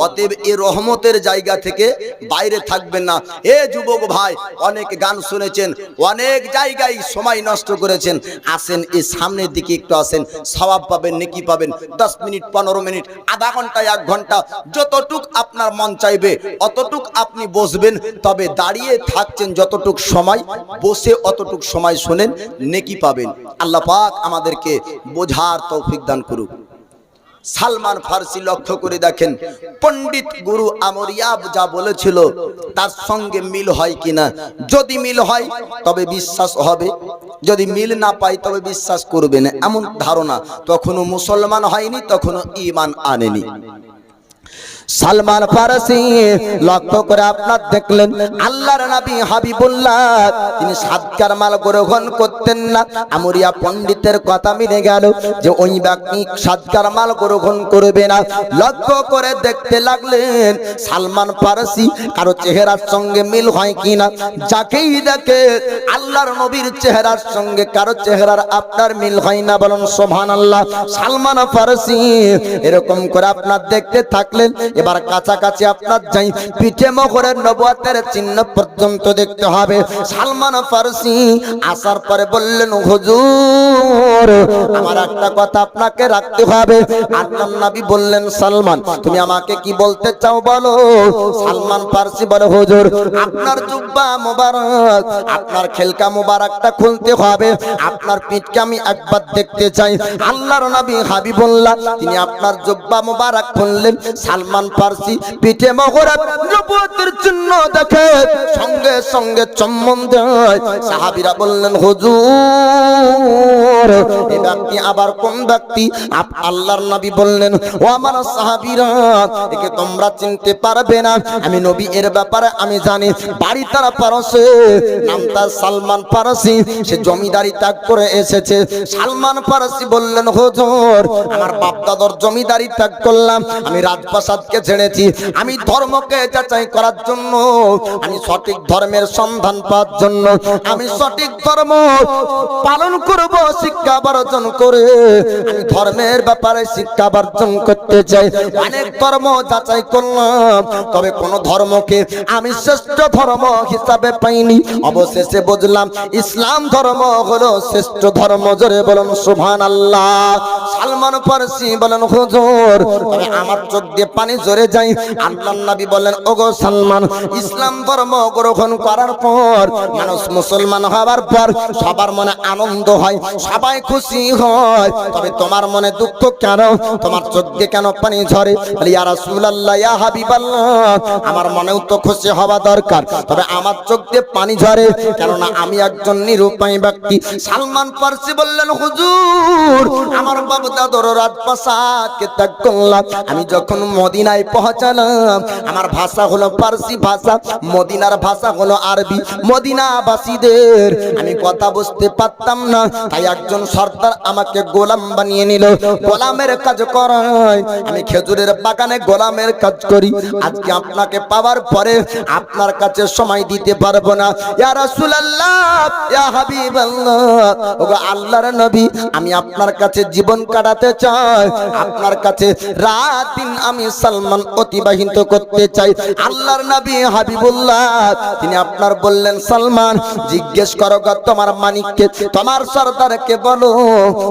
অতএব এই রহমতের জায়গা থেকে বাইরে থাকবেন না। এ যুবক ভাই, অনেক গান শুনেছেন, অনেক জায়গায় সময় নষ্ট করেছেন, আসেন এই সামনের দিকে একটু আসেন, সওয়াব পাবেন, নেকি পাবেন। 10 মিনিট 15 মিনিট আধা ঘন্টা 1 ঘন্টা যতটুক আপনার মন চাইবে অতটুক আপনি বসবেন, তবে দাঁড়িয়ে থাকছেন যতটুক সময়, বসে অতটুক সময় শুনেন, নেকি পাবেন। আল্লাহ পাক আমাদেরকে বোঝার তৌফিক দান করুক। সালমান ফারসি লক্ষ্য করে দেখেন পণ্ডিত গুরু আমরিয়াব যা বলেছিল তার সঙ্গে মিল হয় কিনা। যদি মিল হয় তবে বিশ্বাস হবে, যদি মিল না পাই তবে বিশ্বাস করবে না, এমন ধারণা। তখনও মুসলমান হয়নি, তখনও ঈমান আনেনি। সালমান ফারসি লক্ষ্য করে আপনার দেখলেন আল্লাহর নবী হাবিবুল্লাহ তিনি সাদকার মাল গ্রহণ করতেন না। আমরিয়া পণ্ডিতের কথা মিলে গেল যে ওই ব্যক্তি সাদকার মাল গ্রহণ করবে না। লক্ষ্য করে দেখতে লাগলেন সালমান ফারসি কারো চেহারার সঙ্গে মিল হয় কিনা। যাকেই দেখে আল্লাহর নবীর চেহারার সঙ্গে কারো চেহারার আপনার মিল হয় না, বলুন সুবহানাল্লাহ। সালমান ফারসি এরকম করে আপনার দেখতে থাকলেন। এবার কাছাকাছি আপনার যাই, পিঠে মোহরের নবুয়তের চিহ্ন পর্যন্ত দেখতে হবে। সালমান ফারসি আসার পরে বললেন হুজুর আমার একটা কথা আপনাকে রাখতে হবে। আল্লাহর নবী বললেন সালমান তুমি আমাকে কি বলতে চাও বলো। সালমান ফারসি বলে হুজুর আপনার জুব্বা মোবারক, আপনার খেলকা মোবারকটা খুলতে হবে, আপনার পিঠকে আমি একবার দেখতে চাই। আল্লাহর নবী হাবিবুল্লাহ তিনি আপনার জুব্বা মোবারক খুললেন। সালমান ফারসি পিঠে মোহরের নবুয়তের চিহ্ন দেখে সঙ্গে সঙ্গে চুম্বন দেয়। সাহাবীরা বললেন হুজুর এই ব্যক্তি আবার কোন ব্যক্তি? আল্লাহর নবী বললেন ও আমার সাহাবীরা একে তোমরা চিনতে পারবে না, আমি নবী এর ব্যাপারে আমি জানি। বাড়ি তারা পারসে, নাম তার সালমান ফারসি, সে জমিদারি ত্যাগ করে এসেছে। সালমান ফারসি বললেন হুজুর আমার বাপ দাদার জমিদারি ত্যাগ করলাম, আমি রাজপ্রাসাদকে ছেড়েছি আমি ধর্মকে যাচাই করার জন্য, আমি সঠিক ধর্মের সন্ধান পাওয়ার জন্য, আমি সঠিক ধর্ম পালন করব শিক্ষা বর্জন করে, আমি ধর্মের ব্যাপারে শিক্ষা বর্জন করতে চাই। অনেক ধর্ম যাচাই করলাম, তবে কোন ধর্মকে আমি শ্রেষ্ঠ ধর্ম হিসাবে পাইনি। অবশেষে বুঝলাম ইসলাম ধর্ম হলো শ্রেষ্ঠ ধর্ম। জোরে বলুন সুবহানাল্লাহ। সালমান ফারসি বলেন হুজুর, তবে আমার চোখ দিয়ে পানি ঝরে যায়। আল্লাহর নবী বলেন, ওগো সালমান, ইসলাম ধর্ম গ্রহণ করার পর মানুষ মুসলমান হওয়ার পর সবার মনে আনন্দ হয়, সবাই খুশি হয়, তবে তোমার মনে দুঃখ কেন? তোমার চোখ দিয়ে কেন পানি ঝরে? ইয়া রাসূলুল্লাহ, ইয়া হাবিবাল্লাহ, আমার মনেও তো খুশি হওয়া দরকার, তবে আমার চোখ দিয়ে পানি ঝরে কেননা আমি একজন নিরুপায় ব্যক্তি। সালমান ফারসি বললেন, হুজুর, আমার বাবা দাদর রাজপ্রাসাদকে ত্যাগ করলাম, আমি যখন মদিনায় পৌঁছালাম, আমার ভাষা হলো ফারসি ভাষা, মদিনার ভাষা হলো আরবি। মদিনাবাসীদের আমি কথা বুঝতে পারতাম না, তাই একজন সর্দার আমাকে গোলাম বানিয়ে নিল, গোলামের কাজ করায়। আমি খেজুরের বাগানে গোলামের কাজ করি। আজকে আপনাকে পাওয়ার পরে আপনার কাছে সময় দিতে পারবো না। ইয়া রাসূলুল্লাহ, ইয়া হাবিবাল্লাহ, ওগো আল্লাহর নবী, আমি আপনার কাছে জীবন কাটাতে চাই, আপনার কাছে রাত দিন আমি সালমান অতিবাহিত করতে চাই। আল্লাহর নবী হাবিবুল্লাহ তিনি আপনার বললেন, সালমান, জিজ্ঞেস করো তোমার মানিককে, তোমার সর্দারকে বলো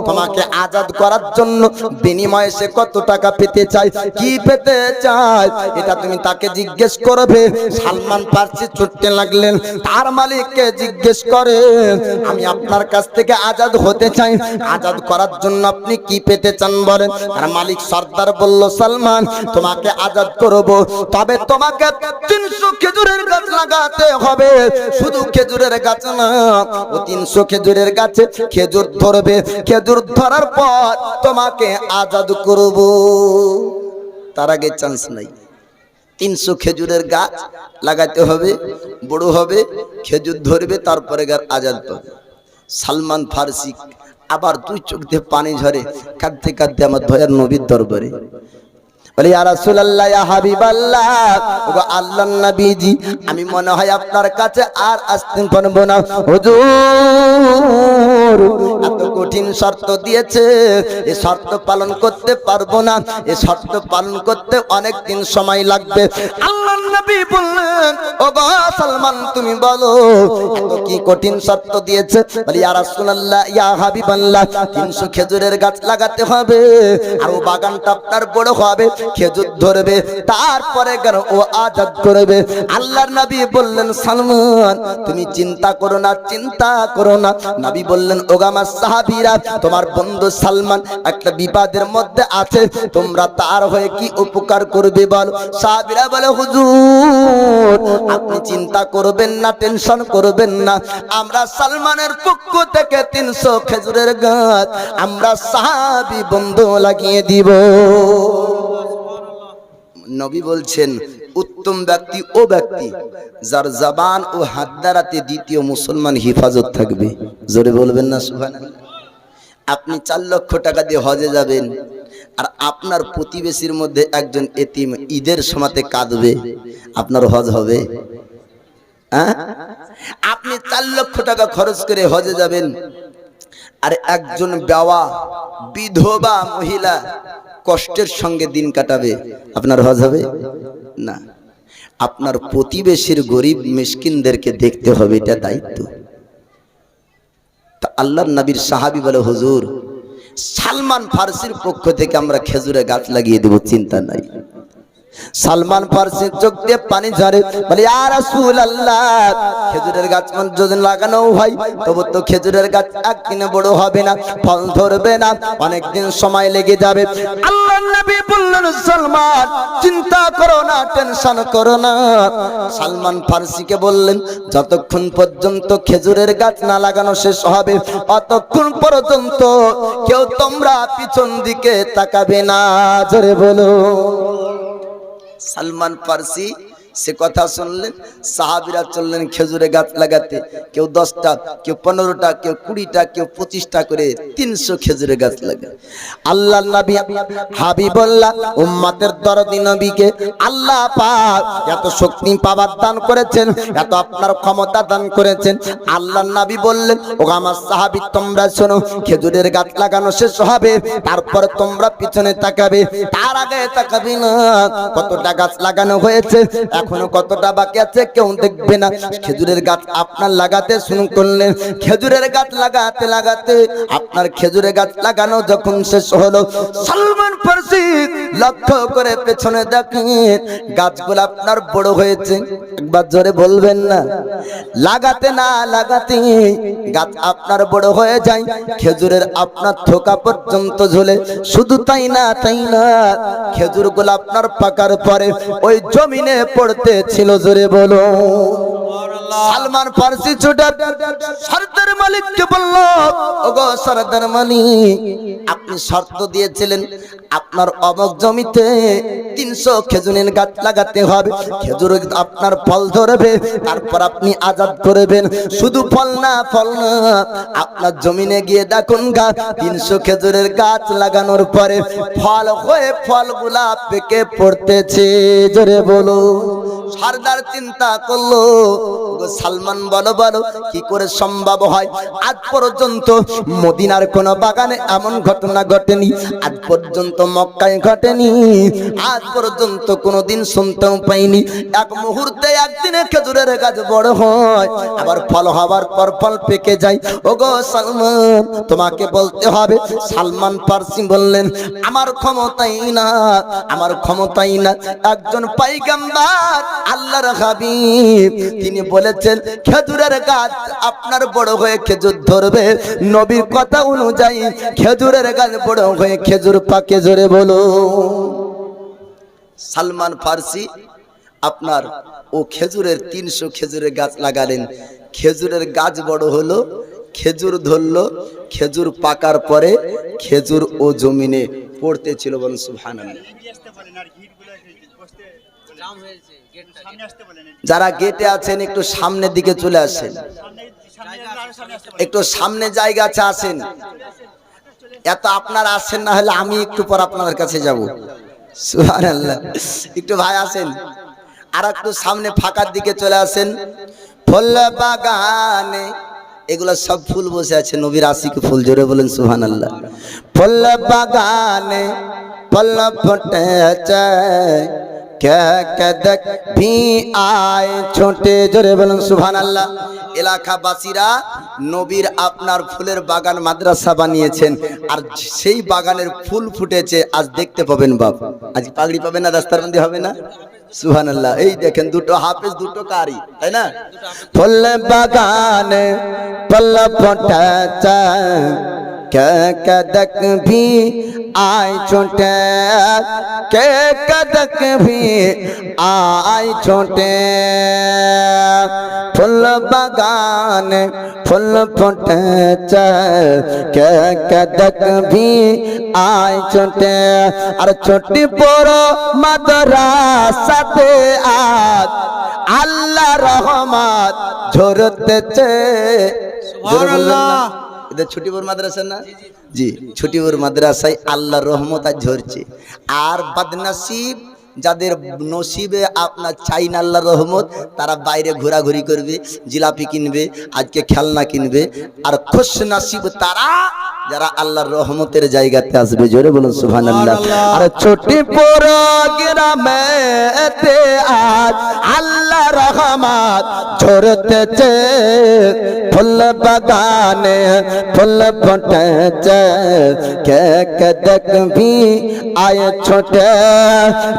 তোমাকে আজাদ করার জন্য বিনিময়ে সে কত টাকা পেতে চায়, কি পেতে চায়, এটা তুমি তাকে জিজ্ঞেস করবে। সালমান ফারসি ছুটতে লাগলেন, তার মালিককে জিজ্ঞেস করে, আমি আপনার কাছ থেকে আজাদ হতে চাই, আজাদ করার জন্য আপনি কি পেতে চান বলেন। আর মালিক সর্দার বলল, সালমান, তোমাকে আজাদ করব, তবে তোমাকে 300 খেজুরের গাছ লাগাতে হবে। শুধু খেজুরের গাছ না, ও 300 খেজুরের গাছে খেজুর ধরবে, খেজুর ধরার পর তোমাকে আজাদ করব। তার আগে চান্স নাই। 300 খেজুরের গাছ লাগাতে হবে, বড় হবে, খেজুর ধরবে, তারপরে আজাদ পাবে। সালমান ফারসি আবার 2 চোখ দিয়ে পানি ঝরে, কাঁদতে কাঁদতে আমার দয়ার নবীর দরবারে বলে, ইয়া রাসূলুল্লাহ, ইয়া হাবিবাল্লাহ, ওগো আল্লাহর নবীজি, আমি মনে হয় আপনার কাছে আর আসতে পারবো না। হুজুর, এত কঠিন শর্ত দিয়েছে, এই শর্ত পালন করতে পারবো না, এই শর্ত পালন করতে অনেক দিন সময় লাগবে। আল্লাহর নবী বললেন, ওগো সালমান, তুমি বলো এত কি কঠিন শর্ত দিয়েছে? বলে, ইয়া রাসূলুল্লাহ, ইয়া হাবিবাল্লাহ, 300 খেজুরের গাছ লাগাতে হবে, আর ও বাগানটা আপনার বড় হবে, খেজুর ধরবে, তারপরে ও আজাদ করবে। আল্লাহর নবী বললেন, সালমান, তুমি চিন্তা করো না, চিন্তা করো না। নবী বললেন, ওগো আমার সাহাবীরা, তোমার বন্ধু সালমান একটা বিপদের মধ্যে আছে, তোমরা তার হয়ে কি উপকার করবে বলো। সাহাবীরা বলে, হুজুর, আপনি চিন্তা করবেন না, টেনশন করবেন না, আমরা সালমানের পক্ষ থেকে 300 খেজুরের গাছ আমরা সাহাবী বন্ধু লাগিয়ে দিব। নবী বলছেন, উত্তম ব্যক্তি ও ব্যক্তি যার জবান ও হাত দ্বারাতে দ্বিতীয় মুসলমান হিফাজত থাকবে। জোরে বলবেন না সুবহানাল্লাহ। আপনি 4 লক্ষ টাকা দিয়ে হজে যাবেন, আর আপনার প্রতিবেশীর মধ্যে একজন এতিম ঈদের সময়তে কাঁদবে, আপনার হজ হবে? হ্যাঁ? আপনি 4 লক্ষ টাকা খরচ করে হজে যাবেন, আর একজন বেওয়া বিধবা মহিলা কষ্টের সঙ্গে দিন কাটাবে, আপনার হজ হবে না। আপনার প্রতিবেশীর গরিব মিসকিনদেরকে দেখতে হবে, এটা দায়িত্ব। তা আল্লাহর নবীর সাহাবী বলে, হুজুর, সালমান ফারসির পক্ষ থেকে আমরা খেজুরে গাছ লাগিয়ে দেব, চিন্তা নাই। সালমান ফারসির চোখ দিয়ে পানি ঝরে, বলে, ইয়া রাসূলুল্লাহ, খেজুরের গাছ যদি লাগানো হয়, তবু তো খেজুরের গাছ একদিনে বড় হবে না, ফল ধরবে না, অনেক দিন সময় লেগে যাবে। আল্লাহর নবী বললেন, সালমান, চিন্তা করো না, টেনশন করো না। সালমান ফারসিকে বললেন, যতক্ষণ পর্যন্ত খেজুরের গাছ না লাগানো শেষ হবে, ততক্ষণ পর্যন্ত কেউ তোমরা পিছন দিকে তাকাবে না। জোরে বলো। সালমান ফারসি সে কথা শুনলেন, সাহাবীরা চললেন খেজুরে গাছ লাগাতে। কেউ 10টা, কেউ 15টা, কেউ 20টা, কেউ 25টা করে 300 খেজুরে গাছ লাগায়। আল্লাহর নবী হাবিবুল্লাহ উম্মতের দরদি নবীকে আল্লাহ পাক এত শক্তি পাওয়ার দান করেছেন, এত আপনার ক্ষমতা দান করেছেন। আল্লাহর নবী বললেন, ও আমার সাহাবী তোমরা শোনো, খেজুরের গাছ লাগানো শেষ হবে, তারপর তোমরা পিছনে তাকাবে, তার আগে তাকাবে না। কতটা গাছ লাগানো হয়েছে, এখনো কতটা বাকি আছে কেউ দেখবে না। খেজুরের গাছ আপনার লাগাতে শুরু করলেন। খেজুরের গাছ লাগাতে লাগাতে আপনার খেজুরের গাছ লাগানো যখন শেষ হলো, সালমান ফারসি লক্ষ্য করে পেছনে দেখেন গাছগুলো আপনার বড় হয়েছে। একবার জোরে বলবেন না? লাগাতে না লাগাতে গাছ আপনার বড় হয়ে যায়, খেজুরের আপনার থোকা পর্যন্ত ঝুলে। শুধু তাই না খেজুরগুলো আপনার পাকার পরে ওই জমিনে পড়তে ছিল। জোরে বলো। সালমান ফারসি ছুটে সরদার মালিককে বলল, ওগো সরদার মালিক, আপনি শর্ত দিয়েছিলেন আপনার অমক জমিতে 300 খেজুরের গাছ লাগাতে হবে, খেজুর আপনার ফল ধরবে, তারপর আপনি আজাদ করবেন। শুধু ফল না আপনার জমিনে গিয়ে দেখুন গাছ 300 খেজুরের গাছ লাগানোর পরে ফল হয়ে ফলগুলা পেকে পড়তেছে। জোরে বলো। সরদার চিন্তা করলো, সালমান বলো বলো কি করে সম্ভব হয়? আজ পর্যন্ত মদিনার কোন বাগানে এমন ঘটনা ঘটেনি, আজ পর্যন্ত মক্কায় ঘটেনি, আজ পর্যন্ত কোনোদিন শুনতেও পাইনি। এক মুহূর্তে একদিনে খেজুরের গাছ বড় হয়, আবার ফল হওয়ার পর ফল পেকে যায়। ওগো সালমান, তোমাকে বলতে হবে। সালমান ফারসি বললেন, আমার ক্ষমতাই না, আমার ক্ষমতাই না। একজন পয়গম্বর আল্লাহর হাবিব তিনি বলেছেন খেজুরের গাছ আপনার বড় হয়ে খেজুর ধরবে। নবীর কথা অনুযায়ী খেজুরের গাছ বড় হয়ে খেজুর পাকে। জোরে বলো। সালমান ফারসি আপনার ও খেজুরের 300 খেজুরের গাছ লাগালেন। খেজুরের গাছ বড় হলো, খেজুর ধরলো, খেজুর পাকার পরে খেজুর ও জমিনে পড়তে ছিল। বলুন সুবহানাল্লাহ। যারা গেটে আছেন একটু সামনের দিকে চলে আসেন, একটু সামনে জায়গা আছে, আসেন। এত আপনারা আসেন না হলে আমি একটু পর আপনাদের কাছে যাব। সুবহানাল্লাহ। একটু ভাই আসেন, আর একটু সামনে ফাঁকার দিকে চলে আসেন। ফুল বাগানে এগুলো সব ফুল বসে আছে, নবীর আশিক ফুল। জোরে বলেন সুবহানাল্লাহ। ফুল বাগানে ফুল ফুটেছে, কে কদক ভি আয় ছোটে। জোরে বলেন সুবহানাল্লাহ। এলাকাবাসীরা নবীর আপনার ফুলের বাগান মাদ্রাসা বানিয়েছেন, আর সেই বাগানের ফুল ফুটেছে। আজ দেখতে পাবেন বাপ, আজ পাগড়ি পাবেন না, রাস্তার মধ্যে হবে না। সুবহানাল্লাহ। এই দেখেন দুটো হাফেজ, দুটো কারি, তাই না? ফুল বাগানে ফুল ফুটেছে, কে কদক ভি আয় ছোটে, কে কদক ভি আয় ছোটে। ফুল বাগানে ফুল ফুটেছে, কে কদক ভি আয় ছোটে। আর ছোটি বড় মাদ্রাসাতে আজ আল্লাহ রহমত ঝরতেছে। সুবহানাল্লাহ। এটা ছুটিপুর মাদ্রাসা না? জি, ছুটিপুর মাদ্রাসায় আল্লাহর রহমত আজ ঝরছে। আর বদনসিব যাদের নসিবে আপনার চাই না আল্লাহর রহমত, তারা বাইরে ঘোরাঘুরি করবে, জিলাপি কিনবে, আজকে খেলনা কিনবে। আর খুশ নসিব তারা যারা আল্লাহর রহমতের জায়গাতে আসবে। জোরে বলুন সুবহানাল্লাহ। আর ছুটিপুর গ্রামেতে আজ আল্লাহ রহমত ঝরতেছে। ফুল বাগানে ফুল ফুটেছে, কে কদক ভি আয় ছোটে,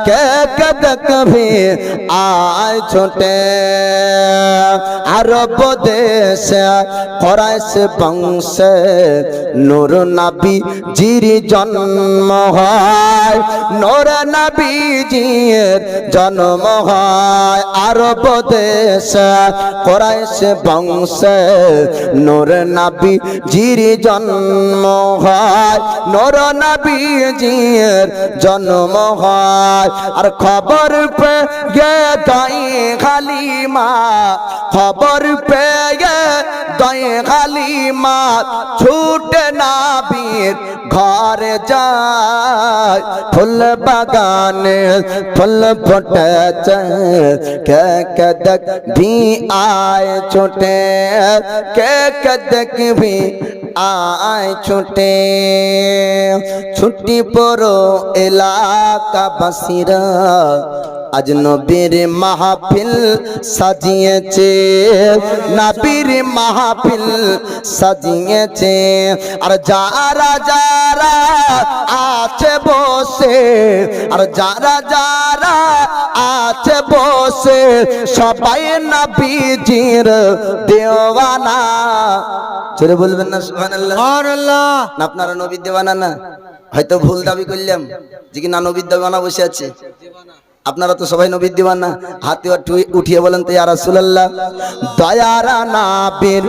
কে কদক ভি আয় ছোটে। আরব দেশে কুরাইশ বংশে নূর নবী জির জন্ম হয়, নূর নবীজির জন্ম হয়। আরব দেশে কুরাইশ বংশে নূর নবী জির জন্ম হয়। হয়, নূর নবীজির জন্ম হয়। আর খবর পেয়ে দয়ে হালিমা, খবর পেয়ে দয়ে হালিমা ছুটে নবীর ঘরে যায়। ফুল বাগানে ফুল ফুটেছে, কে কে দেখবি আয় ছুটে, কে কে দেখবি আয় ছুটে। ছুটি পড়ো এলাকাবাসীরা, আজ নবীর মাহফিল সাজিয়েছে, নবীর মাহফিল সাজিয়েছে। আর যারা যারা আছে বসে, আর যারা যারা আছে বসে, সবাই নবীজির দেওয়ানা। জোরে বলবেন না সুবহানাল্লাহ। সুবহানাল্লাহ। না আপনারা নবীর দেওয়ানা না? হয়তো ভুল দাবি করলাম যে কি না নবীর দেওয়ানা বসে আছে। আপনারা তো সবাই নবীর দিওয়ানা। হাতে উঠিয়ে বলেন তো ইয়া রাসূলুল্লাহ। দয়ারা নবীর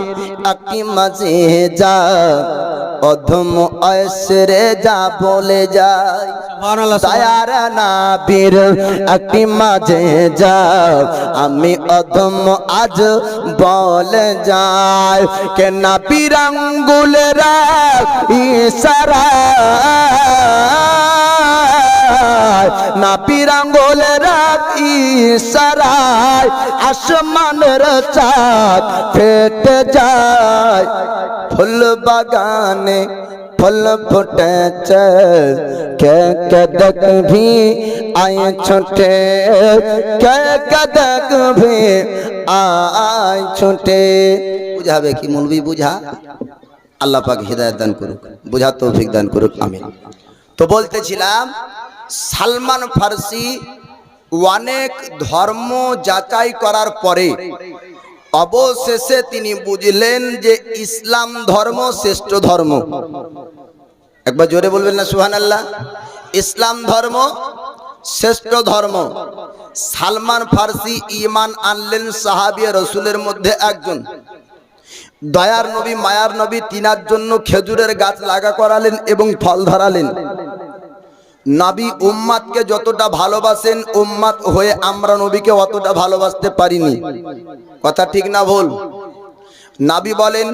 একটি মাঝে যা, অধম ঐশ্বরে যা বলে যায়। সুবহানাল্লাহ। দয়ারা নবীর একটি মাঝে যা, আমি অধম আজ বলে যায়। কে নবীর আঙ্গুলেরা ইশারা, নবীর আঙ্গুলের ইশারায় আসমানের চাঁদ ফেটে যায়। ফুল বাগানে ফুল ফুটেছে, কে কে দেখবি আয় ছুটে, কে কে দেখবি আয় ছুটে। বুঝাবে কি মৌলবি? বুঝা। আল্লাহ পাক হিদায়াত দান করুক, বুঝা তৌফিক দান করুক, আমিন। তো বলতেছিলাম সালমান ফার্সি অনেক ধর্ম যাচাই করার পরে অবশেষে তিনি বুঝলেন যে ইসলাম ধর্ম শ্রেষ্ঠ ধর্ম। একবার জোরে বলবেন না সুবহানাল্লাহ। ইসলাম ধর্ম শ্রেষ্ঠ ধর্ম। সালমান ফার্সি ঈমান আনলেন সাহাবী রাসূলের মধ্যে একজন। দয়ার নবী মায়ার নবী তিনার জন্য খেজুরের গাছ লাগা করালেন এবং ফল ধরালেন। নবী উম্মাতকে যতটা ভালোবাসেন, উম্মাত হয়ে আমরা নবীকে অতটা ভালোবাসতে পারিনি। কথা ঠিক না ভুল? নবী বলেন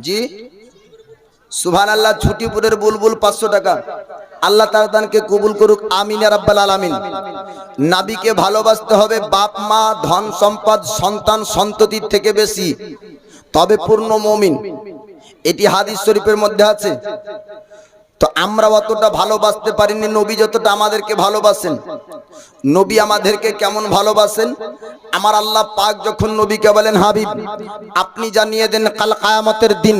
জি সুবহানাল্লাহ। ছুটিপুরের বুলবুল 500 টাকা। আল্লাহ তাআলা তাকে কবুল করুক, আমিন ইয়া রাব্বাল আলামিন। নবীকে ভালোবাসতে হবে বাপ মা ধন সম্পদ সন্তান সন্ততির থেকে বেশি, তবে পূর্ণ মুমিন। এটি হাদিস শরীফের মধ্যে আছে। তো আমরা অতটা ভালোবাসতে পারিনি নবী যতটা আমাদেরকে ভালোবাসেন। নবী আমাদেরকে কেমন ভালোবাসেন? আমার আল্লাহ পাক যখন নবীকে বলেন, হাবিব আপনি জানিয়ে দেন কাল কিয়ামতের দিন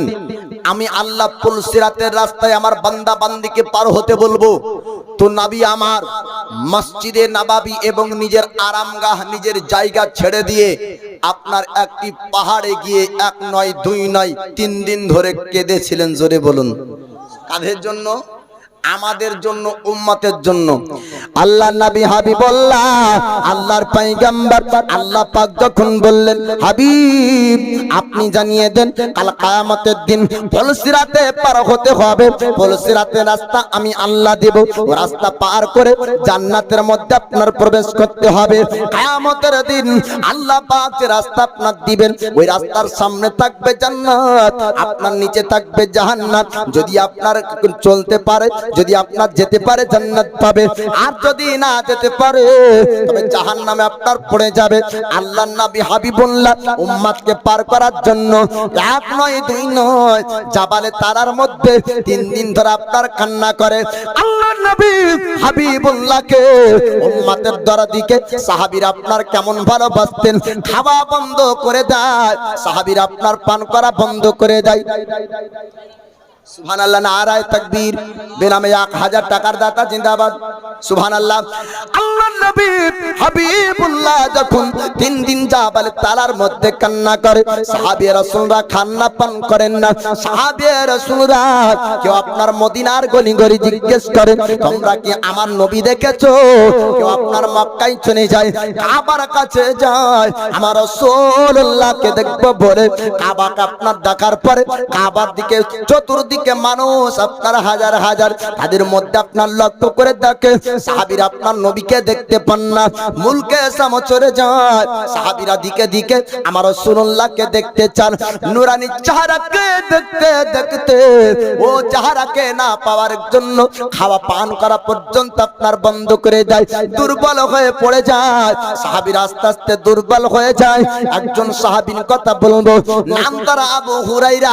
আমি আল্লাহ পুল সিরাতের রাস্তায় আমার বান্দা বান্দিকে পার হতে বলবো। তো নবী আমার মসজিদে নববী এবং নিজের আরামগাহ নিজের জায়গা ছেড়ে দিয়ে আপনার একটি পাহাড়ে গিয়ে 1 নয় 2 নয় 3 দিন ধরে কেঁদেছিলেন। জোরে বলুন। কাদের জন্য? আমাদের জন্য, উম্মতের জন্য। আল্লাহ নবী হাবিবুল্লাহ আল্লাহর পয়গম্বর আল্লাহ পাক যখন বললেন, হাবিব আপনি জানিয়ে দেন কাল কিয়ামতের দিন পুলসিরাতে পার হতে হবে। পুলসিরাতের রাস্তা আমি আল্লাহ দেব, রাস্তা পার করে জান্নাতের মধ্যে আপনার প্রবেশ করতে হবে। কিয়ামতের দিন আল্লাহ পাক যে রাস্তা আপনার দিবেন, ওই রাস্তার সামনে থাকবে জান্নাত, আপনার নিচে থাকবে জাহান্নাম। যদি আপনার চলতে পারে, যদি আপনার যেতে পারে জান্নাত পাবে, আর যদি না যেতে পারে তবে জাহান্নামে আপনার পড়ে যাবে। আল্লাহর নবী হাবিবুল্লাহ উম্মতকে পার করার জন্য 1 নয় 2 নয় জাবালে তারার মধ্যে 3 দিন ধরে আপনার কান্না করে। আল্লাহর নবী হাবিবুল্লাহকে উম্মতের দরদিকে সাহাবীরা আপনার কেমন ভালোবাসতেন। খাওয়া বন্ধ করে দেয়, সাহাবীরা আপনার পান করা বন্ধ করে দেয়। সুবহানাল্লাহ। নারায়ে তাকবীর। বেনামে 1000 টাকার দাতা জিন্দাবাদ। সুবহানাল্লাহ। আল্লাহর নবী হাবিবুল্লাহ যখন 3 দিন জাবাল তালার মধ্যে কান্না করে, সাহাবী রাসূলরা খান্না পান করেন না। সাহাবী রাসূলরা কেউ আপনার মদিনার গলি গলি জিজ্ঞেস করে, তোমরা কি আমার নবী দেখেছো? কেউ আপনার মক্কায় চলে যায়, কাবার কাছে যায়, আমার রাসূলুল্লাহকে দেখব বলে কাবাকে আপনার দেখার পরে কাবার দিকে চতুর্দিকে চতুর্দিকে মানুষ আপনার হাজার হাজার, তাদের মধ্যে আপনার লক্ষ্য করে দেখে সাহাবীরা আপনার নবীকে দেখতে পান না, মুলকে সামো চলে যায়। সাহাবীরা দিকে দিকে আমার রাসূলুল্লাহকে দেখতে চান, নূরানি চেহারাকে দেখতে দেখতে ও চেহারাকে না পাওয়ার জন্য খাওয়া পান করা পর্যন্ত আপনার বন্ধ করে দেয়, দুর্বল হয়ে পড়ে যায়। সাহাবীরা আস্তে আস্তে দুর্বল হয়ে যায়। একজন সাহাবীর কথা বলবো, নাম তার আবু হুরাইরা।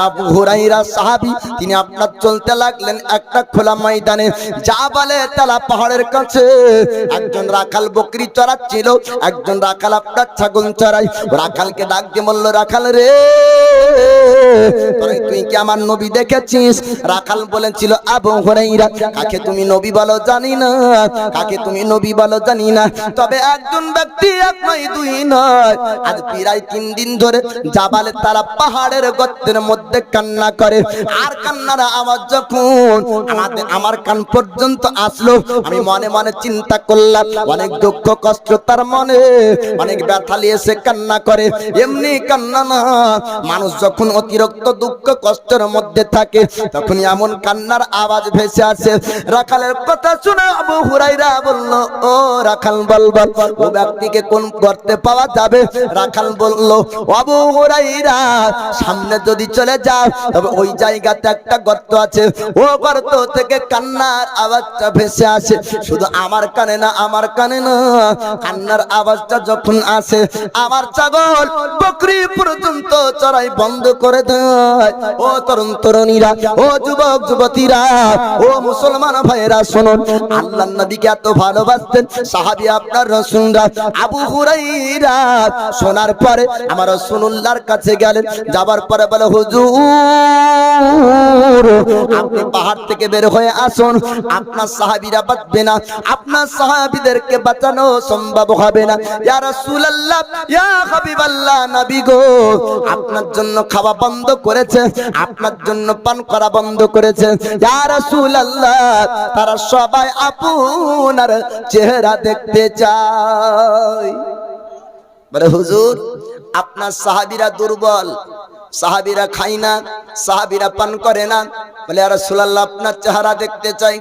আবু হুরাইরা সাহাবী, তিনি আপনার চলতে লাগলেন একটা খোলা ময়দানে, জাবালে তালা পাহাড়ের কাছে। একজন রাখাল বকরি চড়াচ্ছিল, একজন রাখাল আপনার ছাগল চড়াই। রাখালকে ডাক দিয়ে বলল, রাখাল রে, তুই কি আমার নবী দেখেছিস? রাখাল বলেছিল, আবু হুরাইরা, কাকে তুমি নবী বলো জানি না, কাকে তুমি নবী বলো জানি না, তবে একজন ব্যক্তি, এক নয় দুই নয়, আজ প্রায় 3 দিন ধরে জাবালে তারা পাহাড়ের গর্তের মধ্যে কান্না করে। আর কান্নার আওয়াজ যখন আমার কান পর্যন্ত আসলো, আমি মনে মনে চিন্তা করলাম, অনেক দুঃখ কষ্ট তার মনে, অনেক ব্যথা নিয়ে সে কান্না করে। এমনি কান্না না, মানুষ যখন অতিরিক্ত দুঃখ কষ্টের মধ্যে থাকে তখন এমন কান্নার আওয়াজ ভেসে আসে। রাখালের কথা শুনে আবু হুরাইরা বলল, ও রাখাল বল বল, ও ব্যক্তিকে কোন গর্তে পাওয়া যাবে? রাখাল বলল, আবু হুরাইরা, সামনে যদি চলে যাও তবে ওই জায়গাতে একটা গর্ত আছে, ও গর্ত থেকে কান্নার আওয়াজটা ভেসে আসে। শুধু আমার কানে না, আমার কানে না, কান্নার আওয়াজটা যখন আসে আমার ছাগল বকরি পর্যন্ত চড়াই বন্ধ করে দেয়। ও তরুণ তরুণীরা, ও যুবক যুবতীরা, ও মুসলমান ভাইয়েরা শুনুন, আল্লাহর নবীকে এত ভালোবাসতেন সাহাবী আপনার রাসূলরা। আবু হুরাইরা শোনার পরে আমার রাসূলুল্লাহর কাছে গেলেন, যাবার পরে বলে, হুজুর, আপনি পাহাড় থেকে বের হয়ে আসুন, আপনার সাহাবীরা বাঁচবে না, আপনার সাহাবীদেরকে বাঁচানো সম্ভব হবে না। ইয়া রাসূলুল্লাহ, ইয়া হাবিবাল্লাহ, নবী গো, আপনার জন্য খাওয়া বন্ধ করেছে, আপনার জন্য পান করা বন্ধ করেছে। ইয়া রাসূলুল্লাহ, তারা সবাই আপনার চেহারা দেখতে চায়। বলে, হুজুর, আপনার সাহাবীরা দুর্বল, সাহাবীরা খায় না, সাহাবীরা পান করে না। বলে, ইয়া রাসূলুল্লাহ, আপনার চেহারা দেখতে চাই।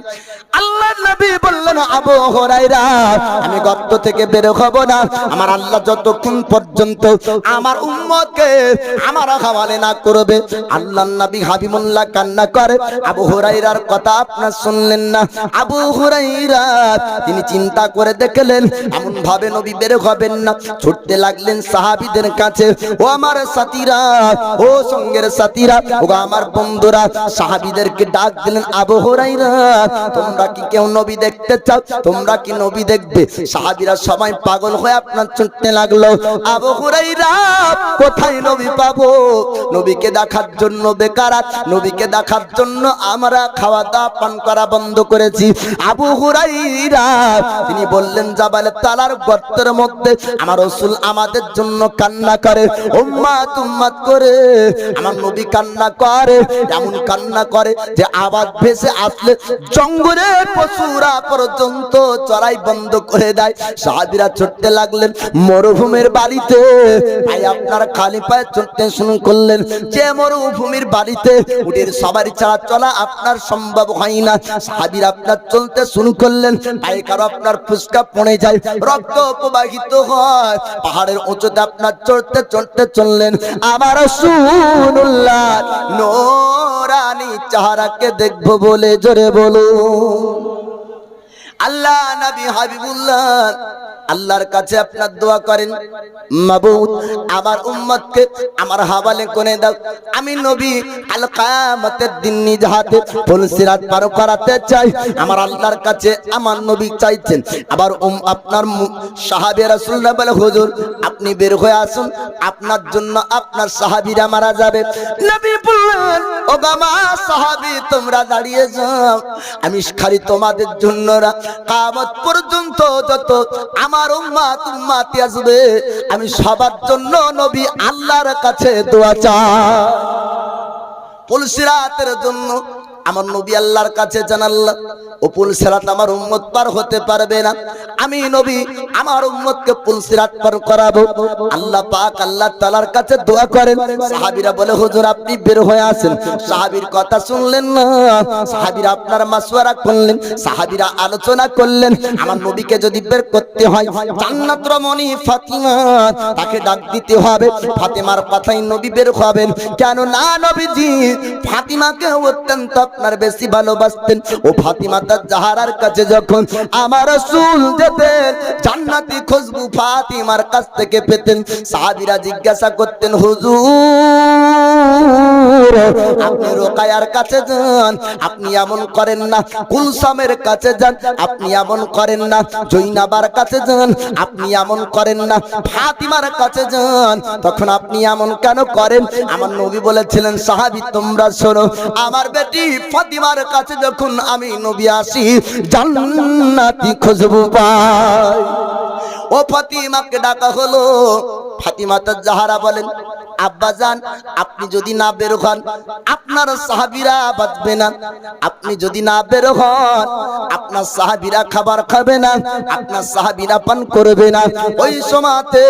আল্লাহর নবী বললেন, আবু হুরাইরা, আমি গর্ত থেকে বের হব না আমার আল্লাহ যতক্ষণ পর্যন্ত আমার উম্মতকে আমার হাওয়ালে না করবে। আল্লাহর নবী হাবিবুল্লাহ কান্না করে। আবু হুরাইরার কথা আপনার শুনলেন না। আবু হুরাইরা তিনি চিন্তা করে দেখলেন এমন ভাবে নবী বের হবেন না, ছুটতে লাগলেন সাহাবীদের কাছে। ও আমার সাথীরা, ও সঙ্গের সাথীরা, ও আমার বন্ধুরা, সাহাবীদেরকে ডাক দিলেন, আবু হুরাইরা, তোমরা কি কেউ নবী দেখতে চাও? তোমরা কি নবী দেখবে? সাহাবীরা সবাই পাগল হয়ে আপনার ছুটতে লাগলো। আবু হুরাইরা, কোথায় নবী পাবো? নবীকে দেখার জন্য বেকারাত, নবীকে দেখার জন্য আমরা খাওয়া দাওয়া পান করা বন্ধ করেছি। আবু হুরাইরা তিনি বললেন, জাবালে তালার গর্তের মধ্যে আমার রাসূল আমাদের জন্য কান্না করে, উম্মাত উম্মাত করে আমার নবী কান্না করে, এমন কান্না করে যে আওয়াজ ভেসে আসলে জঙ্গলে পশুরা পর্যন্ত চড়াই বন্ধ করে দেয়। সাহাবীরা ছুটতে লাগলেন মরুভূমির বাড়িতে। ভাই আপনার খালি পায়ে ছুটতে শুরু করলেন। যে মরুভূমির বাড়িতে উটের সবারি ছাড়া চলা আপনার সম্ভব হয় না, সাহাবীরা আপনার চলতে শুরু করলেন। পায়ে কারো আপনার ফুসকা পড়ে যায়, রক্ত প্রবাহিত হয়। পাহাড়ের উঁচুতে আপনার চড়তে চড়তে চললেন। আমার রাসূলুল্লাহ নূরানি চেহারাকে দেখবো বলে জোরে বলো। আল্লাহ নবী হাবিবুল্লাহ আল্লাহর কাছে আপনার দোয়া করেন, মাবুদ আমার উম্মতকে আমার হাওয়ালে করে দাও। আমি নবী আল কিয়ামতের দিন নিজ হাতে ফুলসিরাত পার করাতে চাই। আমার আল্লাহর কাছে আমার নবী চাইছেন। আবার আপনার সাহাবী রাসূলুল্লাহ বলে, হুজুর আপনি বের হয়ে আসুন, আপনার জন্য আপনার সাহাবীরা মারা যাবে। নবী বললেন, ও আমার সাহাবী তোমরা দাঁড়িয়ে যাও, আমি খালি তোমাদের জন্য না, কিয়ামত পর্যন্ত যত আমার উম্মত উম্মতি আসবে আমি সবার জন্য নবী আল্লাহর কাছে দোয়া চাই। ফুলসিরাতের জন্য আমার নবী আল্লাহর কাছে যান, আল্লাহ ও পুল সিরাত আমার উম্মত পার হতে পারবে না, আমি নবী আমার উম্মতকে পুল সিরাত পার করাবো। আল্লাহ পাক আল্লাহ তাআলার কাছে দোয়া করেন। সাহাবীরা বলে হুজুর আপনি বের হয়ে আসেন। সাহাবীর কথা শুনলেন না, সাহাবীরা আপনার মাশওয়ারা করলেন, সাহাবীরা আলোচনা করলেন আমার নবীকে যদি বের করতে হয় জান্নাত রমণী ফাতিমা তাকে ডাক দিতে হবে। ফাতিমার কথাই নবী বের হবেন। কেন না নবীজি ফাতিমাকে অত্যন্ত আপনার বেশি ভালোবাসতেন। ও ফাতিমা জাহরার কাছে যখন আমার রাসূল যেতেন জান্নাতি খুশবু ফাতিমার কাছ থেকে পেতেন। সাহাবীরা জিজ্ঞাসা করতেন হুজুর আপনি রোকায়ার কাছে যান, আপনি এমন করেন না, কুলসামের কাছে যান, আপনি এমন করেন না, জৈনাবার কাছে যান, আপনি এমন করেন না, ফাতিমার কাছে যান, তখন আপনি এমন কেন করেন? আমার নবী বলেছিলেন সাহাবী তোমরা শোনো, আমার বেটি ফাতিমার কাছে যখন আমি নবী আসি জান্নাতি খুশবু পাই। ও ফাতিমাকে ডাকা হলো। ফাতিমা জাহরা বলেন আব্বাজান আপনি যদি না বের হন আপনার সাহাবীরা বাঁচবে না, আপনি যদি না বের হন আপনার সাহাবীরা খাবার খাবে না, আপনার সাহাবীরা পান করবে না। ওই সময়তে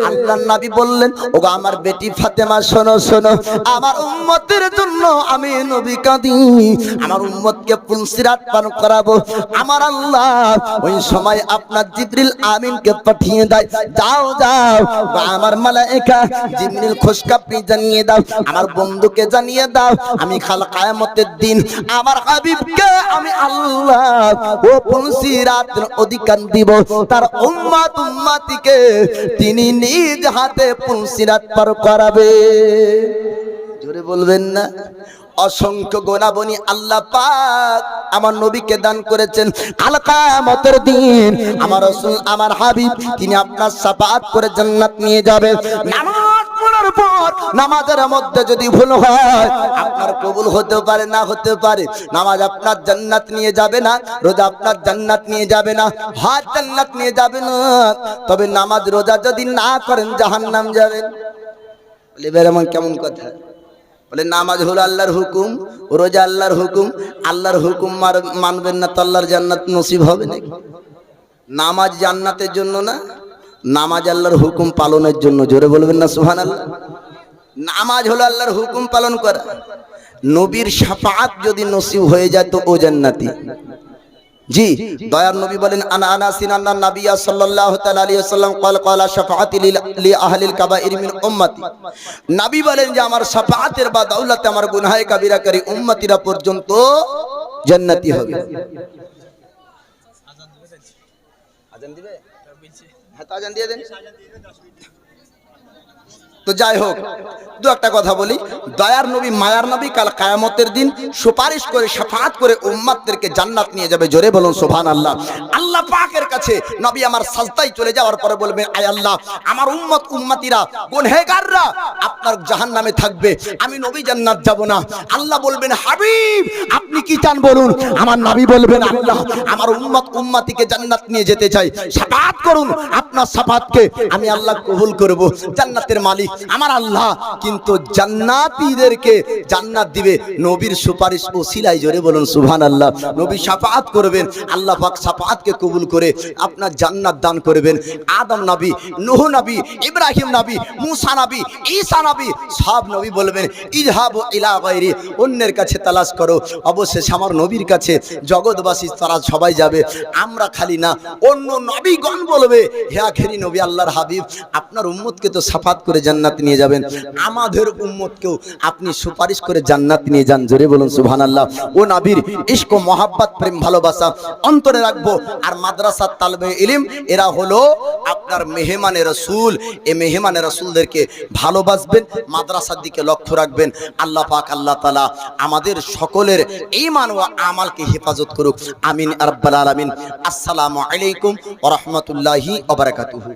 আল্লাহর নবী বললেন ওগো আমার বেটি ফাতেমা শোনো শোনো, আমার উম্মতের জন্য আমি নবী কাঁদি, আমার উম্মতকে পুল সিরাত পান করাবো। আমার আল্লাহ ওই সময় আপনার জিবরিল আমিনকে পাঠিয়ে দেয়, যাও যাও আমার মালায়েকা জিবরিল খুশখবরি জানিয়ে দাও, আমার বন্ধুকে জানিয়ে দাও আমি কাল কিয়ামতের দিন আমার হাবিবকে আমি আল্লাহ ও পুল সিরাতের অধিকার দিব, তার উম্মত উম্মতিকে তিনি নিজ হাতে পুল সিরাত পার করাবে। জোরে বলবেন না? অসংখ্য গুণাবলী আল্লাহ পাক আমার নবীকে দান করেছেন। কাল কিয়ামতের দিন আমার রাসূল আমার হাবিব তিনি আপনার শাফাআত করে জান্নাত নিয়ে যাবে। নামাজ পড়ার পর নামাজের মধ্যে যদি ভুল হয় আপনার কবুল হতে পারে না হতে পারে, নামাজ আপনার জান্নাত নিয়ে যাবে না, রোজা আপনার জান্নাত নিয়ে যাবে না, হজ জান্নাত নিয়ে যাবে না, তবে নামাজ রোজা যদি না করেন জাহান্নাম যাবেন। বলে বেরমান কেমন কথা? বলে নামাজ হলো আল্লাহর হুকুম, রোজা আল্লাহর হুকুম, আল্লাহর হুকুম মানবেন না তো আল্লাহর জান্নাত নসিব হবে নাকি? নামাজ জান্নাতের জন্য না, নামাজ আল্লাহর হুকুম পালনের জন্য। জোরে বলবেন না সুবহানাল্লাহ? নামাজ হলো আল্লাহর হুকুম পালন করা। নবীর শাফাআত যদি নসিব হয়ে যায় তো ও জান্নাতি। জি দয়ার নবী বলেন আনা আনাসিন আন্না নবিয়্য সাল্লাল্লাহু তাআলা আলাইহি ওয়াসাল্লাম ক্বাল ক্বালা শাফাআতি লি আহলিল কাবাইর মিন উম্মতি। নবী বলেন যে আমার শাফাআতের বা দাওলাতে আমার গুনাহে কাবীরাকারী উম্মতিরা পর্যন্ত জান্নাতি হবে। আজান দিবে? হ্যাঁ আজান দিয়ে দেন। তো যাই হোক দু একটা কথা বলি, দয়ার নবী মায়ার নবী কাল কিয়ামতের দিন সুপারিশ করে শাফাআত করে উম্মতদেরকে জান্নাত নিয়ে যাবে। জোরে বলুন সুবহানাল্লাহ। আল্লাহ পাকের কাছে নবী আমার সাজদায় চলে যাওয়ার পরে বলবেন আয় আল্লাহ আমার উম্মত উম্মতিরা গুনহেগাররা আপনার জাহান্নামে থাকবে, আমি নবী জান্নাত যাব না। আল্লাহ বলবেন হাবিব আপনি কি চান বলুন। আমার নবী বলবেন আল্লাহ আমার উম্মত উম্মতিকে জান্নাত নিয়ে যেতে চাই, শাফাআত করুন, আপনার শাফাআতকে আমি আল্লাহ কবুল করব। জান্নাতের মালিক আমার আল্লাহ, কিন্তু জান্নাতীদেরকে জান্নাত দিবে নবীর সুপারিশ ওসিলায়। জোরে বলুন সুবহানাল্লাহ। নবী শাফাআত করবেন, আল্লাহ পাক শাফাআতকে কবুল করে আপনার জান্নাত দান করবেন। আদম নবী, নূহ নবী, ইব্রাহিম নবী, মুসা নবী, ঈসা নবী সব নবী বলবেন ইযহাবু ইলা গায়রি, অন্যের কাছে তালাশ করো, অবশেষে আমার নবীর কাছে জগৎবাসী তারা সবাই যাবে, আমরা খালি না। অন্য নবীগণ বলবে হে আখেরি নবী আল্লাহর হাবিব আপনার উম্মতকে তো শাফাআত করে জান্নাত নিয়ে যাবেন, আমাদের উম্মতকেও আপনি সুপারিশ করে জান্নাত নিয়ে যান। জোরে বলুন সুবহানাল্লাহ। ও নবীর ইশক ও মহব্বত প্রেম ভালোবাসা অন্তরে রাখবো। আর মাদ্রাসার তালবে ইলম এরা হলো আপনার মেহমানে রাসূল, এই মেহমানে রাসূলদেরকে ভালোবাসবেন, মাদ্রাসার দিকে লক্ষ্য রাখবেন। আল্লাহ পাক আল্লাহ তাআলা আমাদের সকলের ঈমান ও আমালকে হেফাজত করুক, আমিন রাব্বাল আলামিন। আসসালামু আলাইকুম ওয়া রাহমাতুল্লাহি ওয়া বারাকাতুহু।